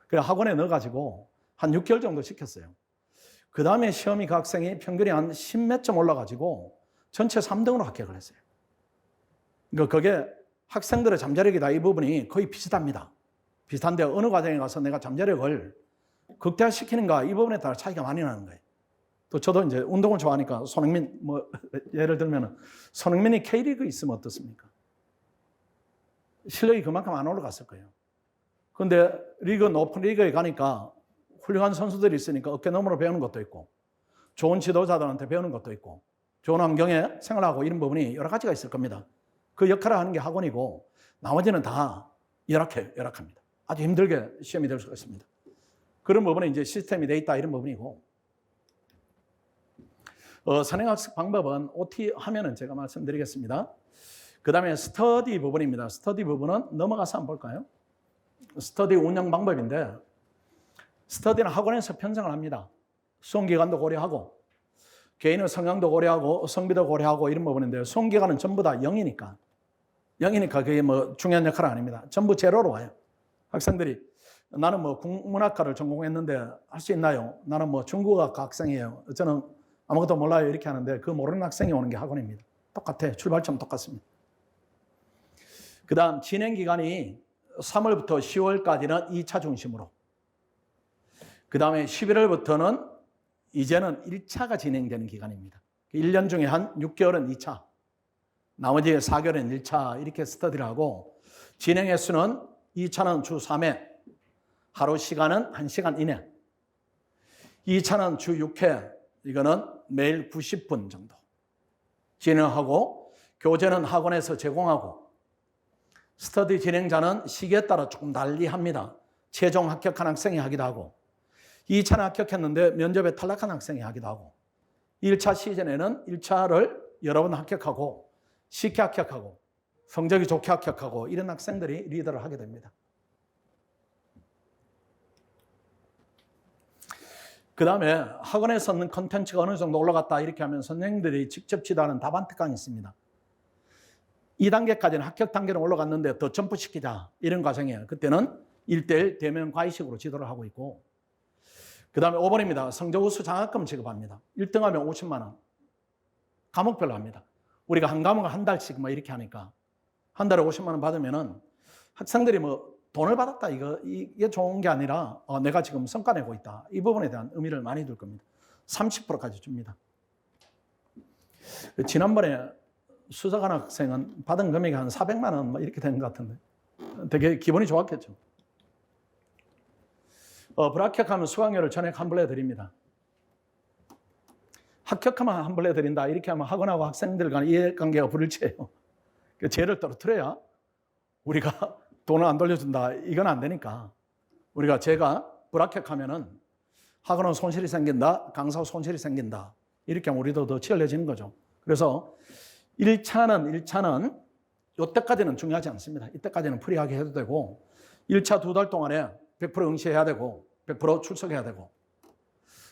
그래서 학원에 넣어가지고 한 6개월 정도 시켰어요. 그 다음에 시험이 그 학생이 평균이 한 10몇 점 올라가지고 전체 3등으로 합격을 했어요. 그러니까 그게 학생들의 잠재력이다. 이 부분이 거의 비슷합니다. 비슷한데 어느 과정에 가서 내가 잠재력을 극대화시키는가 이 부분에 따라 차이가 많이 나는 거예요. 또 저도 이제 운동을 좋아하니까 손흥민 예를 들면 손흥민이 K리그 있으면 어떻습니까? 실력이 그만큼 안 올라갔을 거예요. 근데 높은 리그에 가니까 훌륭한 선수들이 있으니까 어깨너머로 배우는 것도 있고, 좋은 지도자들한테 배우는 것도 있고, 좋은 환경에 생활하고 이런 부분이 여러 가지가 있을 겁니다. 그 역할을 하는 게 학원이고, 나머지는 다 열악합니다. 아주 힘들게 시험이 될 수가 있습니다. 그런 부분은 이제 시스템이 돼 있다 이런 부분이고, 선행학습 방법은 OT 하면은 제가 말씀드리겠습니다. 그 다음에 스터디 부분입니다. 스터디 부분은 넘어가서 한번 볼까요? 스터디 운영 방법인데, 스터디는 학원에서 편성을 합니다. 수험기간도 고려하고, 개인의 성향도 고려하고, 성비도 고려하고 이런 부분인데, 수험기간은 전부 다 0이니까 그게 뭐 중요한 역할은 아닙니다. 전부 제로로 와요. 학생들이 나는 뭐 국문학과를 전공했는데 할 수 있나요? 나는 뭐 중국어학과 학생이에요. 저는 아무것도 몰라요. 이렇게 하는데 그 모르는 학생이 오는 게 학원입니다. 똑같아. 출발점 똑같습니다. 그 다음 진행 기간이 3월부터 10월까지는 2차 중심으로, 그 다음에 11월부터는 이제는 1차가 진행되는 기간입니다. 1년 중에 한 6개월은 2차, 나머지 4개월은 1차 이렇게 스터디를 하고, 진행 횟수는 2차는 주 3회, 하루 시간은 1시간 이내, 2차는 주 6회, 이거는 매일 90분 정도 진행하고, 교재는 학원에서 제공하고, 스터디 진행자는 시기에 따라 조금 달리합니다. 최종 합격한 학생이 하기도 하고, 2차는 합격했는데 면접에 탈락한 학생이 하기도 하고, 1차 시즌에는 1차를 여러 번 합격하고 쉽게 합격하고 성적이 좋게 합격하고 이런 학생들이 리더를 하게 됩니다. 그 다음에 학원에서는 컨텐츠가 어느 정도 올라갔다 이렇게 하면 선생님들이 직접 지도하는 답안 특강이 있습니다. 2단계까지는 합격 단계는 올라갔는데 더 점프시키자 이런 과정이에요. 그때는 1:1 대면 과외식으로 지도를 하고 있고, 그 다음에 5번입니다. 성적 우수 장학금 지급합니다. 1등하면 50만 원. 과목별로 합니다. 우리가 한 과목을 한 달씩 뭐 이렇게 하니까 한 달에 50만 원 받으면은 학생들이 뭐 돈을 받았다 이게 좋은 게 아니라 내가 지금 성과 내고 있다. 이 부분에 대한 의미를 많이 둘 겁니다. 30%까지 줍니다. 지난번에 수석한 학생은 받은 금액이 한 400만 원 뭐 이렇게 되는 것 같은데 되게 기분이 좋았겠죠. 불합격하면 수강료를 전액 환불해 드립니다. 합격하면 환불해 드린다 이렇게 하면 학원하고 학생들 간 이해관계가 불일치해요. 죄를 떨어뜨려야 우리가 돈을 안 돌려준다 이건 안 되니까, 우리가 제가 불합격하면은 학원은 손실이 생긴다, 강사 손실이 생긴다 이렇게 하면 우리도 더 치열해지는 거죠. 그래서 1차는 이때까지는 중요하지 않습니다. 이때까지는 프리하게 해도 되고, 1차 2달 동안에 100% 응시해야 되고 100% 출석해야 되고,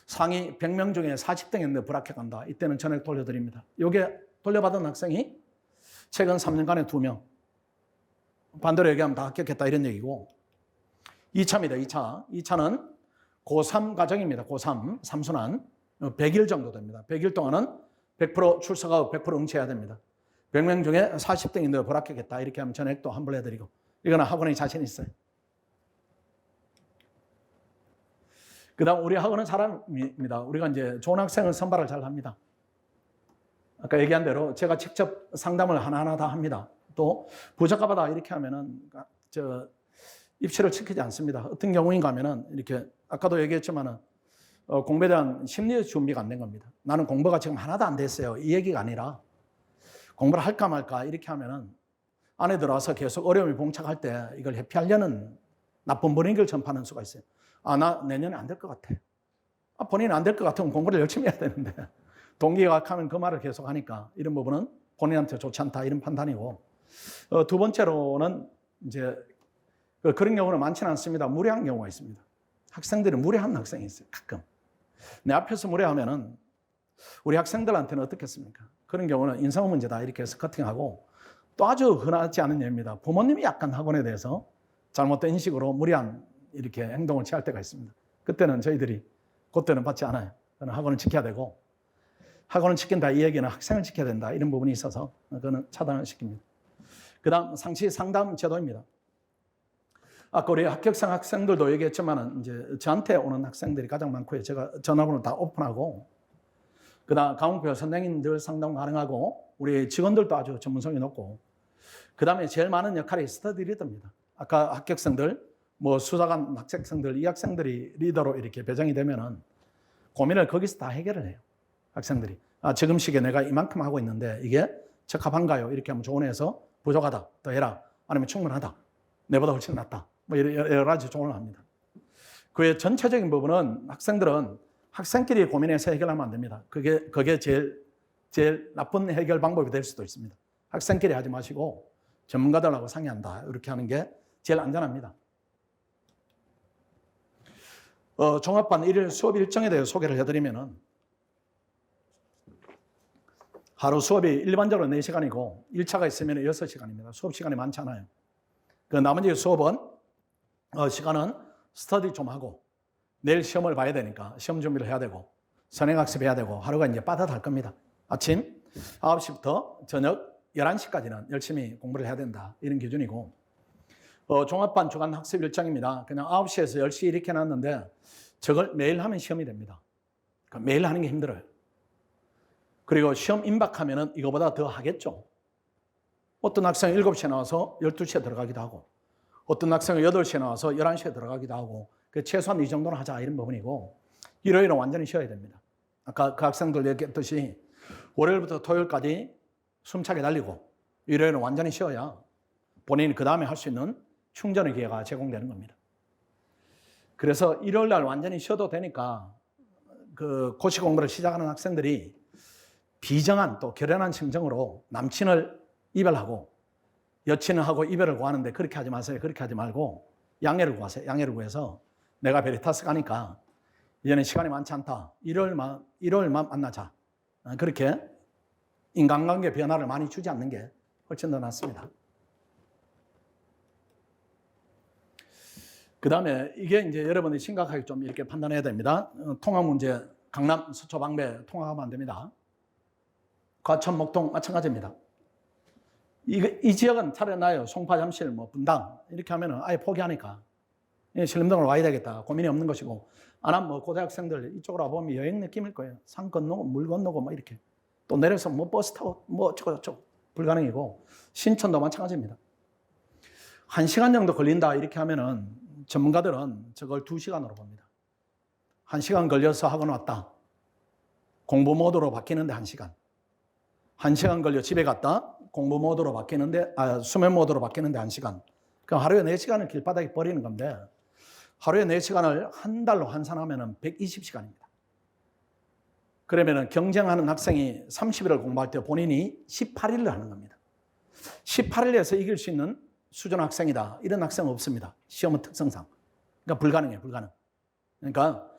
상위 100명 중에 40등 했는데 불합격한다. 이때는 전액 돌려드립니다. 이게 돌려받은 학생이 최근 3년간에 2명. 반대로 얘기하면 다 합격했다 이런 얘기고, 2차입니다. 2차는 고3 과정입니다. 고3, 3순환 100일 정도 됩니다. 100일 동안은 100% 출석하고 100% 응시해야 됩니다. 100명 중에 40등인데 불합격했다 이렇게 하면 전액도 환불해드리고, 이거는 학원에 자신 있어요. 그 다음 우리 학원은 사람입니다. 우리가 이제 좋은 학생을 선발을 잘 합니다. 아까 얘기한 대로 제가 직접 상담을 하나하나 다 합니다. 또 부적합하다 이렇게 하면은 입시를 지키지 않습니다. 어떤 경우인가 하면은 이렇게 아까도 얘기했지만은 공부에 대한 심리 준비가 안 된 겁니다. 나는 공부가 지금 하나도 안 됐어요. 이 얘기가 아니라 공부를 할까 말까 이렇게 하면은 안에 들어와서 계속 어려움이 봉착할 때 이걸 회피하려는 나쁜 분위기를 전파하는 수가 있어요. 나 내년에 안 될 것 같아. 본인이 안 될 것 같으면 공부를 열심히 해야 되는데 동기가 약하면 그 말을 계속 하니까 이런 부분은 본인한테 좋지 않다 이런 판단이고, 두 번째로는 이제 그런 경우는 많지는 않습니다. 무례한 경우가 있습니다. 학생들이 무례한 학생이 있어요. 가끔 내 앞에서 무례하면은 우리 학생들한테는 어떻겠습니까? 그런 경우는 인성 문제다 이렇게 해서 커팅하고, 또 아주 흔하지 않은 예입니다. 부모님이 약간 학원에 대해서 잘못된 인식으로 무례한 이렇게 행동을 취할 때가 있습니다. 그때는 저희들이 그때는 받지 않아요. 학원을 지켜야 되고, 학원을 지킨다 이 얘기는 학생을 지켜야 된다 이런 부분이 있어서 그거는 차단을 시킵니다. 그 다음 상시 상담 제도입니다. 아까 우리 합격생 학생들도 얘기했지만 이제 저한테 오는 학생들이 가장 많고요. 제가 전화번호 다 오픈하고, 그 다음 강원표 선생님들 상담 가능하고, 우리 직원들도 아주 전문성이 높고, 그 다음에 제일 많은 역할이 스터디 리더입니다. 아까 합격생들 뭐 수사관 학생들, 이 학생들이 리더로 이렇게 배정이 되면은 고민을 거기서 다 해결을 해요. 학생들이. 지금 시기에 내가 이만큼 하고 있는데 이게 적합한가요? 이렇게 하면 조언해서 부족하다, 더 해라. 아니면 충분하다. 내보다 훨씬 낫다. 뭐 여러 가지 조언을 합니다. 그의 전체적인 부분은 학생들은 학생끼리 고민해서 해결하면 안 됩니다. 그게 제일 나쁜 해결 방법이 될 수도 있습니다. 학생끼리 하지 마시고 전문가들하고 상의한다. 이렇게 하는 게 제일 안전합니다. 종합반 일일 수업 일정에 대해 소개를 해드리면은 하루 수업이 일반적으로 4시간이고 1차가 있으면 6시간입니다. 수업 시간이 많잖아요. 그 나머지 수업은 시간은 스터디 좀 하고 내일 시험을 봐야 되니까 시험 준비를 해야 되고 선행학습 해야 되고 하루가 이제 빠듯할 겁니다. 아침 9시부터 저녁 11시까지는 열심히 공부를 해야 된다. 이런 기준이고 종합반 주간 학습 일정입니다. 그냥 9시에서 10시 이렇게 해놨는데 저걸 매일 하면 시험이 됩니다. 그러니까 매일 하는 게 힘들어요. 그리고 시험 임박하면은 이거보다 더 하겠죠. 어떤 학생은 7시에 나와서 12시에 들어가기도 하고 어떤 학생은 8시에 나와서 11시에 들어가기도 하고 최소한 이 정도는 하자 이런 부분이고 일요일은 완전히 쉬어야 됩니다. 아까 그 학생들 얘기했듯이 월요일부터 토요일까지 숨차게 달리고 일요일은 완전히 쉬어야 본인이 그 다음에 할 수 있는 충전의 기회가 제공되는 겁니다. 그래서 일요일 날 완전히 쉬어도 되니까 그 고시 공부를 시작하는 학생들이 비정한 또 결연한 심정으로 남친을 이별하고 여친을 하고 이별을 구하는데 그렇게 하지 마세요. 그렇게 하지 말고 양해를 구하세요. 양해를 구해서 내가 베리타스 가니까 이제는 시간이 많지 않다. 일요일만 만나자. 그렇게 인간관계 변화를 많이 주지 않는 게 훨씬 더 낫습니다. 그 다음에 이게 이제 여러분이 심각하게 좀 이렇게 판단해야 됩니다. 통학 문제, 강남, 서초, 방배 통학하면 안 됩니다. 과천, 목동 마찬가지입니다. 이 지역은 차라리 나요. 송파, 잠실, 뭐 분당 이렇게 하면은 아예 포기하니까 신림동으로 와야 되겠다. 고민이 없는 것이고 안 하면 뭐 고대학생들 이쪽으로 와보면 여행 느낌일 거예요. 산 건너고 물 건너고 뭐 이렇게 또 내려서 뭐 버스 타고 뭐 어쩌고 불가능이고 신천도 마찬가지입니다. 1시간 정도 걸린다 이렇게 하면은 전문가들은 저걸 2시간으로 봅니다. 1시간 걸려서 학원 왔다. 공부 모드로 바뀌는데 1시간. 1시간 걸려 집에 갔다. 공부 모드로 바뀌는데, 수면 모드로 바뀌는데 1시간. 그럼 하루에 4시간을 길바닥에 버리는 건데, 하루에 4시간을 한 달로 환산하면 120시간입니다. 그러면 경쟁하는 학생이 30일을 공부할 때 본인이 18일을 하는 겁니다. 18일에서 이길 수 있는 수준 학생이다. 이런 학생은 없습니다. 시험은 특성상. 그러니까 불가능해요. 불가능. 그러니까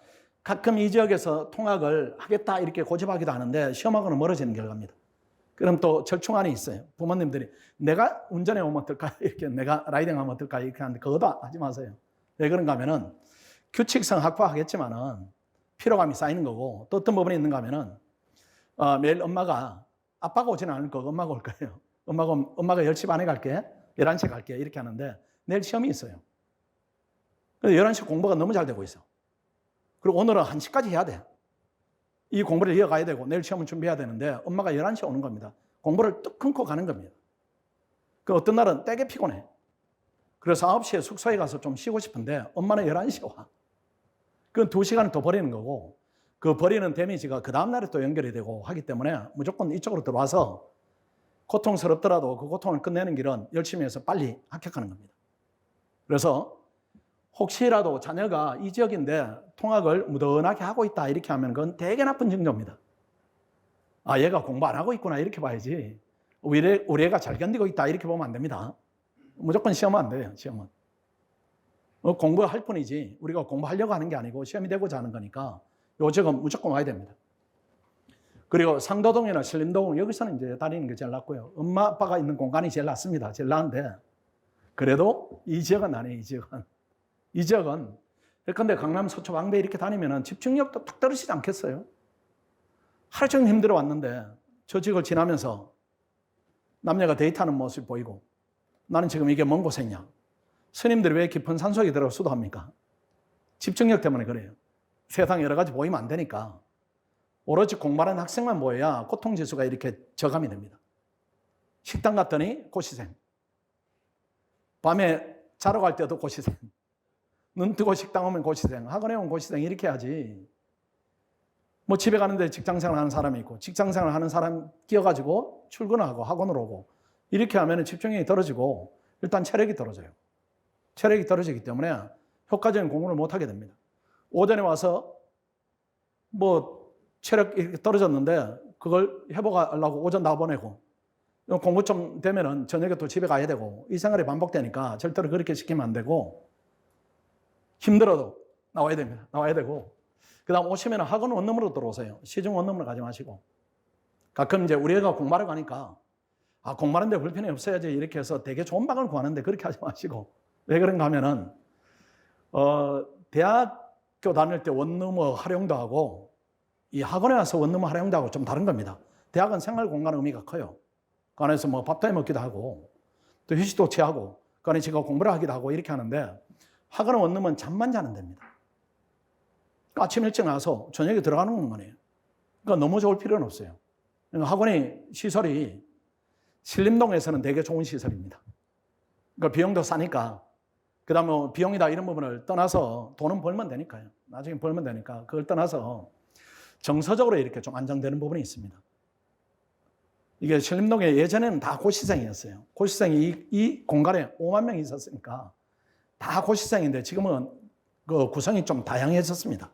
가끔 이 지역에서 통학을 하겠다 이렇게 고집하기도 하는데 시험하고는 멀어지는 결과입니다. 그럼 또 절충안이 있어요. 부모님들이 내가 운전해 오면 어떨까? 이렇게 내가 라이딩 하면 어떨까? 이렇게 하는데 그것도 하지 마세요. 왜 그런가 하면은 규칙성 확보하겠지만은 피로감이 쌓이는 거고 또 어떤 부분이 있는가 하면은 매일 엄마가 아빠가 오지는 않을 거고 엄마가 올 거예요. 엄마가 10시 반에 갈게. 11시에 갈게. 이렇게 하는데 내일 시험이 있어요. 그래서 11시 공부가 너무 잘 되고 있어. 그리고 오늘은 1시까지 해야 돼. 이 공부를 이어가야 되고 내일 시험을 준비해야 되는데 엄마가 11시에 오는 겁니다. 공부를 뚝 끊고 가는 겁니다. 그 어떤 날은 되게 피곤해. 그래서 9시에 숙소에 가서 좀 쉬고 싶은데 엄마는 11시에 와. 그건 2시간을 더 버리는 거고 그 버리는 데미지가 그 다음날에 또 연결이 되고 하기 때문에 무조건 이쪽으로 들어와서 고통스럽더라도 그 고통을 끝내는 길은 열심히 해서 빨리 합격하는 겁니다. 그래서 혹시라도 자녀가 이 지역인데 통학을 무던하게 하고 있다 이렇게 하면 그건 되게 나쁜 징조입니다. 얘가 공부 안 하고 있구나 이렇게 봐야지 우리 애가 잘 견디고 있다 이렇게 보면 안 됩니다. 무조건 시험은 안 돼요. 시험은 공부할 뿐이지 우리가 공부하려고 하는 게 아니고 시험이 되고자 하는 거니까 요 지역은 무조건 와야 됩니다. 그리고 상도동이나 신림동 여기서는 이제 다니는 게 제일 낫고요. 엄마 아빠가 있는 공간이 제일 낫습니다. 제일 나은데 그래도 이 지역은 아니에요. 이 지역은 예컨대 강남, 서초, 방배 이렇게 다니면 집중력도 탁 떨어지지 않겠어요? 하루 종일 힘들어 왔는데 저 지역을 지나면서 남녀가 데이트하는 모습이 보이고 나는 지금 이게 먼 곳이냐? 스님들이 왜 깊은 산속에 들어가 수도합니까? 집중력 때문에 그래요. 세상 여러 가지 보이면 안 되니까 오로지 공부하는 학생만 모여야 고통지수가 이렇게 저감이 됩니다. 식당 갔더니 고시생. 밤에 자러 갈 때도 고시생. 눈 뜨고 식당 오면 고시생, 학원에 오면 고시생 이렇게 해야지. 뭐 집에 가는데 직장생활 하는 사람이 있고 직장생활 하는 사람 끼어가지고 출근하고 학원을 오고 이렇게 하면 집중력이 떨어지고 일단 체력이 떨어져요. 체력이 떨어지기 때문에 효과적인 공부를 못하게 됩니다. 오전에 와서 뭐 체력이 떨어졌는데 그걸 회복하려고 오전 나보내고 공부 좀 되면은 저녁에 또 집에 가야 되고 이 생활이 반복되니까 절대로 그렇게 시키면 안 되고 힘들어도 나와야 됩니다. 나와야 되고 그 다음 오시면 학원 원룸으로 들어오세요. 시중 원룸으로 가지 마시고 가끔 이제 우리 애가 공부하러 가니까 공부하는데 불편이 없어야지 이렇게 해서 되게 좋은 방을 구하는데 그렇게 하지 마시고 왜 그런가 하면은 대학교 다닐 때 원룸 활용도 하고 이 학원에 와서 원룸 활용도 하고 좀 다른 겁니다. 대학은 생활 공간 의미가 커요. 그 안에서 뭐 밥도 해 먹기도 하고 또 휴식도 취하고 그 안에 제가 공부를 하기도 하고 이렇게 하는데 학원 원룸은 잠만 자는 데입니다. 아침 일찍 나와서 저녁에 들어가는 공간이에요. 그러니까 너무 좋을 필요는 없어요. 그러니까 학원의 시설이 신림동에서는 되게 좋은 시설입니다. 그러니까 비용도 싸니까 그 다음에 뭐 비용이다 이런 부분을 떠나서 돈은 벌면 되니까요. 나중에 벌면 되니까 그걸 떠나서 정서적으로 이렇게 좀 안정되는 부분이 있습니다. 이게 신림동에 예전에는 다 고시생이었어요. 고시생이 이 공간에 5만 명이 있었으니까 다 고시생인데 지금은 그 구성이 좀 다양해졌습니다.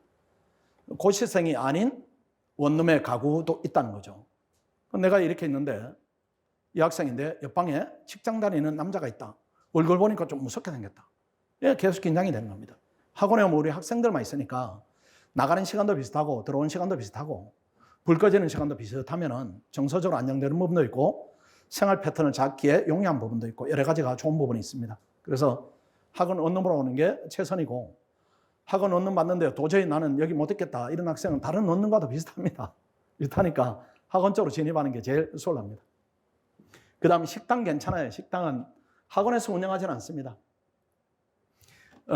고시생이 아닌 원룸의 가구도 있다는 거죠. 내가 이렇게 있는데 이 학생인데 옆방에 직장 다니는 남자가 있다. 얼굴 보니까 좀 무섭게 생겼다. 계속 긴장이 되는 겁니다. 학원에 오면 우리 학생들만 있으니까 나가는 시간도 비슷하고 들어오는 시간도 비슷하고 불 꺼지는 시간도 비슷하면 정서적으로 안정되는 부분도 있고 생활 패턴을 잡기에 용이한 부분도 있고 여러 가지가 좋은 부분이 있습니다. 그래서 학원 원룸으로 오는 게 최선이고 학원 원룸 받는데 도저히 나는 여기 못 있겠다 이런 학생은 다른 원룸과도 비슷합니다. 비슷하니까 학원 쪽으로 진입하는 게 제일 수월합니다. 그 다음 식당 괜찮아요. 식당은 학원에서 운영하지는 않습니다.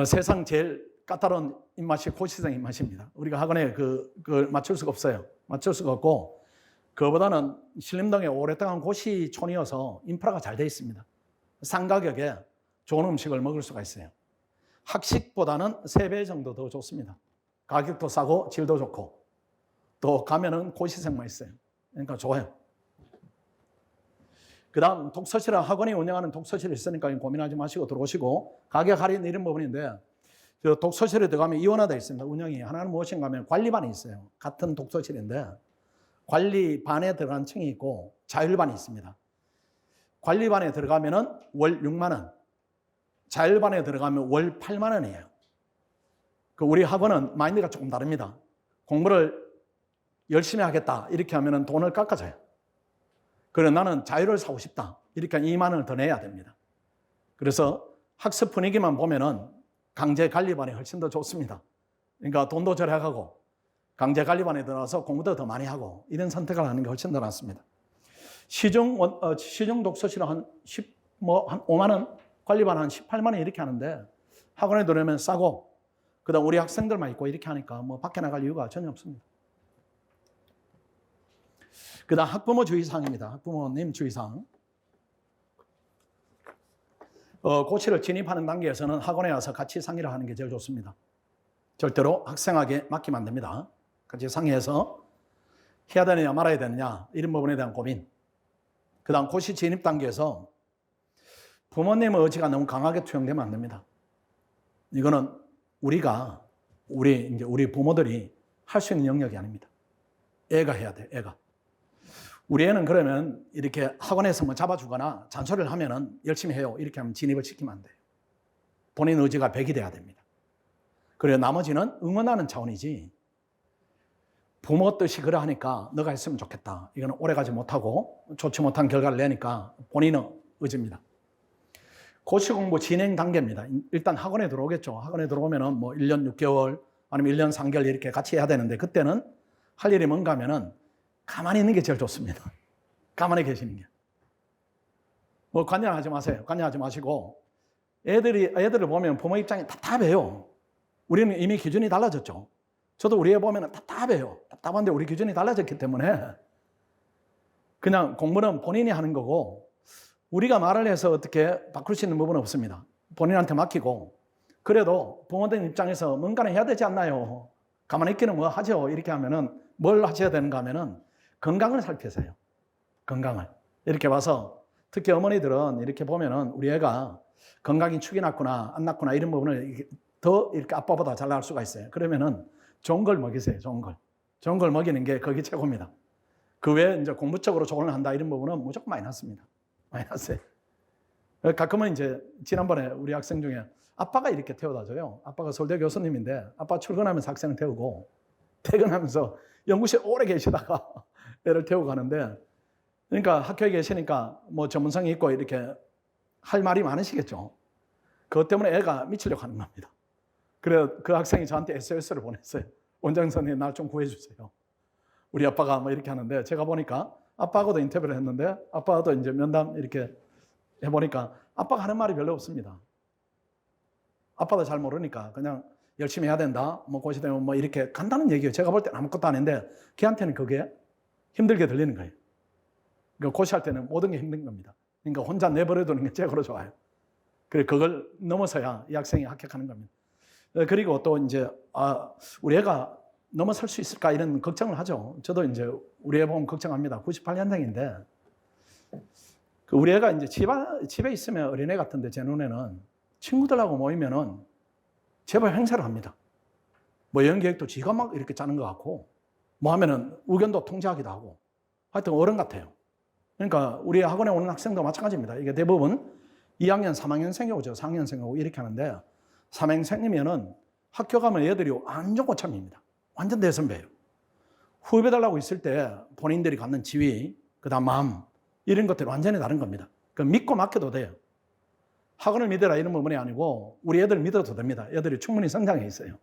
세상 제일 까다로운 입맛이 고시생 입맛입니다. 우리가 학원에 그걸 맞출 수가 없어요. 맞출 수가 없고 그거보다는 신림동에 오랫동안 고시촌이어서 인프라가 잘 돼 있습니다. 싼 가격에 좋은 음식을 먹을 수가 있어요. 학식보다는 3배 정도 더 좋습니다. 가격도 싸고 질도 좋고 또 가면은 고시생만 있어요. 그러니까 좋아요. 그 다음 독서실, 학원이 운영하는 독서실이 있으니까 고민하지 마시고 들어오시고 가격 할인 이런 부분인데 독서실에 들어가면 이원화되어 있습니다. 운영이 하나는 무엇인가 하면 관리반이 있어요. 같은 독서실인데 관리반에 들어간 층이 있고 자율반이 있습니다. 관리반에 들어가면은 월 6만 원, 자율반에 들어가면 월 8만 원이에요. 우리 학원은 마인드가 조금 다릅니다. 공부를 열심히 하겠다 이렇게 하면은 돈을 깎아줘요. 그래 나는 자유를 사고 싶다 이렇게 2만 원을 더 내야 됩니다. 그래서 학습 분위기만 보면은 강제 관리반이 훨씬 더 좋습니다. 그러니까 돈도 절약하고 강제 관리반에 들어가서 공부도 더 많이 하고 이런 선택을 하는 게 훨씬 더 낫습니다. 시중 독서실은 한 5만 원, 관리반 한 18만 원 이렇게 하는데 학원에 들어오면 싸고 그다음 우리 학생들만 있고 이렇게 하니까 뭐 밖에 나갈 이유가 전혀 없습니다. 그다음 학부모 주의사항입니다. 학부모님 주의사항. 고시를 진입하는 단계에서는 학원에 와서 같이 상의를 하는 게 제일 좋습니다. 절대로 학생에게 맡기면 안 됩니다. 같이 상의해서 해야 되느냐 말아야 되느냐 이런 부분에 대한 고민. 그 다음 고시 진입 단계에서 부모님의 의지가 너무 강하게 투영되면 안 됩니다. 이거는 우리 부모들이 할 수 있는 영역이 아닙니다. 애가 해야 돼, 애가. 우리 애는 그러면 이렇게 학원에서 뭐 잡아주거나 잔소리를 하면은 열심히 해요. 이렇게 하면 진입을 시키면 안 돼요. 본인 의지가 100이 돼야 됩니다. 그래서 나머지는 응원하는 차원이지 부모 뜻이 그러하니까 너가 했으면 좋겠다. 이거는 오래가지 못하고 좋지 못한 결과를 내니까 본인의 의지입니다. 고시 공부 진행 단계입니다. 일단 학원에 들어오겠죠. 학원에 들어오면은 뭐 1년 6개월 아니면 1년 3개월 이렇게 같이 해야 되는데 그때는 할 일이 뭔가 하면은 가만히 있는 게 제일 좋습니다. 가만히 계시는 게. 뭐 관여하지 마세요. 관여하지 마시고 애들을 보면 부모 입장이 답답해요. 우리는 이미 기준이 달라졌죠. 저도 우리 애 보면 답답해요. 답답한데 우리 기준이 달라졌기 때문에 그냥 공부는 본인이 하는 거고 우리가 말을 해서 어떻게 바꿀 수 있는 부분은 없습니다. 본인한테 맡기고 그래도 부모님 입장에서 뭔가는 해야 되지 않나요? 가만히 있기는 뭐 하죠. 이렇게 하면은 뭘 하셔야 되는가 하면은 건강을 살피세요. 건강을. 이렇게 봐서 특히 어머니들은 이렇게 보면은 우리 애가 건강이 축이 났구나 안 났구나 이런 부분을 더 이렇게 아빠보다 잘 알 수가 있어요. 그러면은 좋은 걸 먹이세요. 좋은 걸. 좋은 걸 먹이는 게 그게 최고입니다. 그 외에 이제 공부적으로 조언을 한다 이런 부분은 무조건 마이너스입니다. 마이너스예요. 가끔은 이제 지난번에 우리 학생 중에 아빠가 이렇게 태워다 줘요. 아빠가 서울대 교수님인데 아빠 출근하면서 학생을 태우고 퇴근하면서 연구실에 오래 계시다가 애를 태우고 가는데 그러니까 학교에 계시니까 뭐 전문성이 있고 이렇게 할 말이 많으시겠죠. 그것 때문에 애가 미치려고 하는 겁니다. 그래 그 학생이 저한테 SOS를 보냈어요. 원장 선생님 날 좀 구해주세요. 우리 아빠가 뭐 이렇게 하는데 제가 보니까 아빠하고도 인터뷰를 했는데 아빠도 이제 면담 이렇게 해보니까 아빠가 하는 말이 별로 없습니다. 아빠도 잘 모르니까 그냥 열심히 해야 된다. 뭐 고시되면 뭐 이렇게 간단한 얘기예요. 제가 볼 때는 아무것도 아닌데 걔한테는 그게 힘들게 들리는 거예요. 그러니까 고시할 때는 모든 게 힘든 겁니다. 그러니까 혼자 내버려두는 게 최고로 좋아요. 그래 그걸 넘어서야 이 학생이 합격하는 겁니다. 그리고 또 이제 우리 애가 넘어설 수 있을까 이런 걱정을 하죠. 저도 이제 우리 애 보면 걱정합니다. 98년생인데 우리 애가 이제 집에 있으면 어린애 같은데 제 눈에는 친구들하고 모이면은 제발 행사를 합니다. 뭐 여행 계획도 지가 막 이렇게 짜는 것 같고 뭐 하면은 의견도 통제하기도 하고 하여튼 어른 같아요. 그러니까 우리 학원에 오는 학생도 마찬가지입니다. 이게 대부분 2학년, 3학년생이 오죠. 4학년생이 오고 이렇게 하는데 3학년생이면은 학교 가면 애들이 완전 고참입니다. 완전 대선배예요. 후배 달라고 있을 때 본인들이 갖는 지위, 그다음 마음 이런 것들이 완전히 다른 겁니다. 그 믿고 맡겨도 돼요. 학원을 믿어라 이런 부분이 아니고 우리 애들 믿어도 됩니다. 애들이 충분히 성장해 있어요.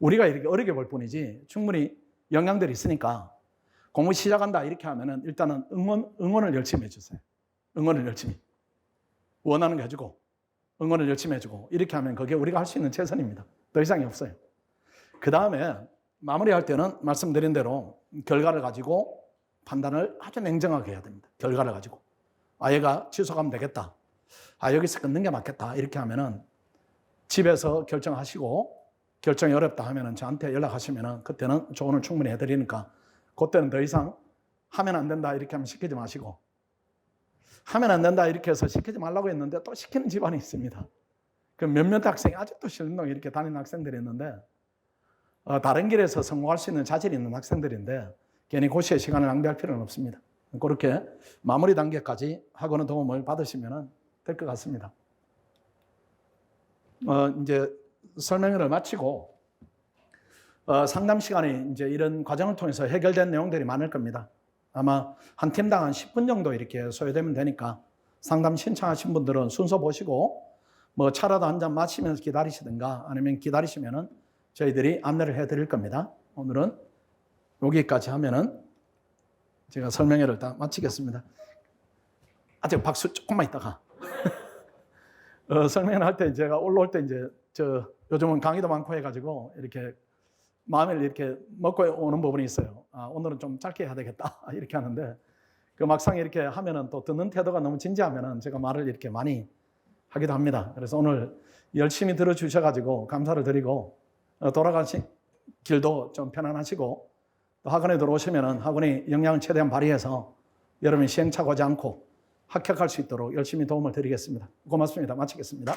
우리가 이렇게 어렵게 볼 뿐이지 충분히 영향들이 있으니까 공부 시작한다 이렇게 하면은 일단은 응원을 열심히 해주세요. 응원을 열심히. 원하는 거 해주고 응원을 열심히 해주고 이렇게 하면 그게 우리가 할 수 있는 최선입니다. 더 이상이 없어요. 그 다음에 마무리할 때는 말씀드린 대로 결과를 가지고 판단을 아주 냉정하게 해야 됩니다. 결과를 가지고. 얘가 취소하면 되겠다. 여기서 끊는 게 맞겠다. 이렇게 하면은 집에서 결정하시고 결정이 어렵다 하면은 저한테 연락하시면은 그때는 조언을 충분히 해드리니까 그때는 더 이상 하면 안 된다 이렇게 하면 시키지 마시고 하면 안 된다 이렇게 해서 시키지 말라고 했는데 또 시키는 집안이 있습니다. 그 몇몇 학생이 아직도 신릉동 이렇게 다니는 학생들이 있는데 다른 길에서 성공할 수 있는 자질이 있는 학생들인데 괜히 고시의 시간을 낭비할 필요는 없습니다. 그렇게 마무리 단계까지 학원의 도움을 받으시면 될 것 같습니다. 이제 설명회를 마치고 상담 시간에 이제 이런 과정을 통해서 해결된 내용들이 많을 겁니다. 아마 한 팀당 한 10분 정도 이렇게 소요되면 되니까 상담 신청하신 분들은 순서 보시고 뭐 차라도 한 잔 마시면서 기다리시든가 아니면 기다리시면은 저희들이 안내를 해드릴 겁니다. 오늘은 여기까지 하면은 제가 설명회를 다 마치겠습니다. 아직 박수 조금만 있다가 설명을 할 때 제가 올라올 때 이제 요즘은 강의도 많고 해가지고 이렇게 마음을 이렇게 먹고 오는 부분이 있어요. 오늘은 좀 짧게 해야 되겠다 이렇게 하는데 그 막상 이렇게 하면은 또 듣는 태도가 너무 진지하면은 제가 말을 이렇게 많이 하기도 합니다. 그래서 오늘 열심히 들어주셔가지고 감사를 드리고 돌아가신 길도 좀 편안하시고 또 학원에 들어오시면은 학원이 역량을 최대한 발휘해서 여러분이 시행착오하지 않고 합격할 수 있도록 열심히 도움을 드리겠습니다. 고맙습니다. 마치겠습니다.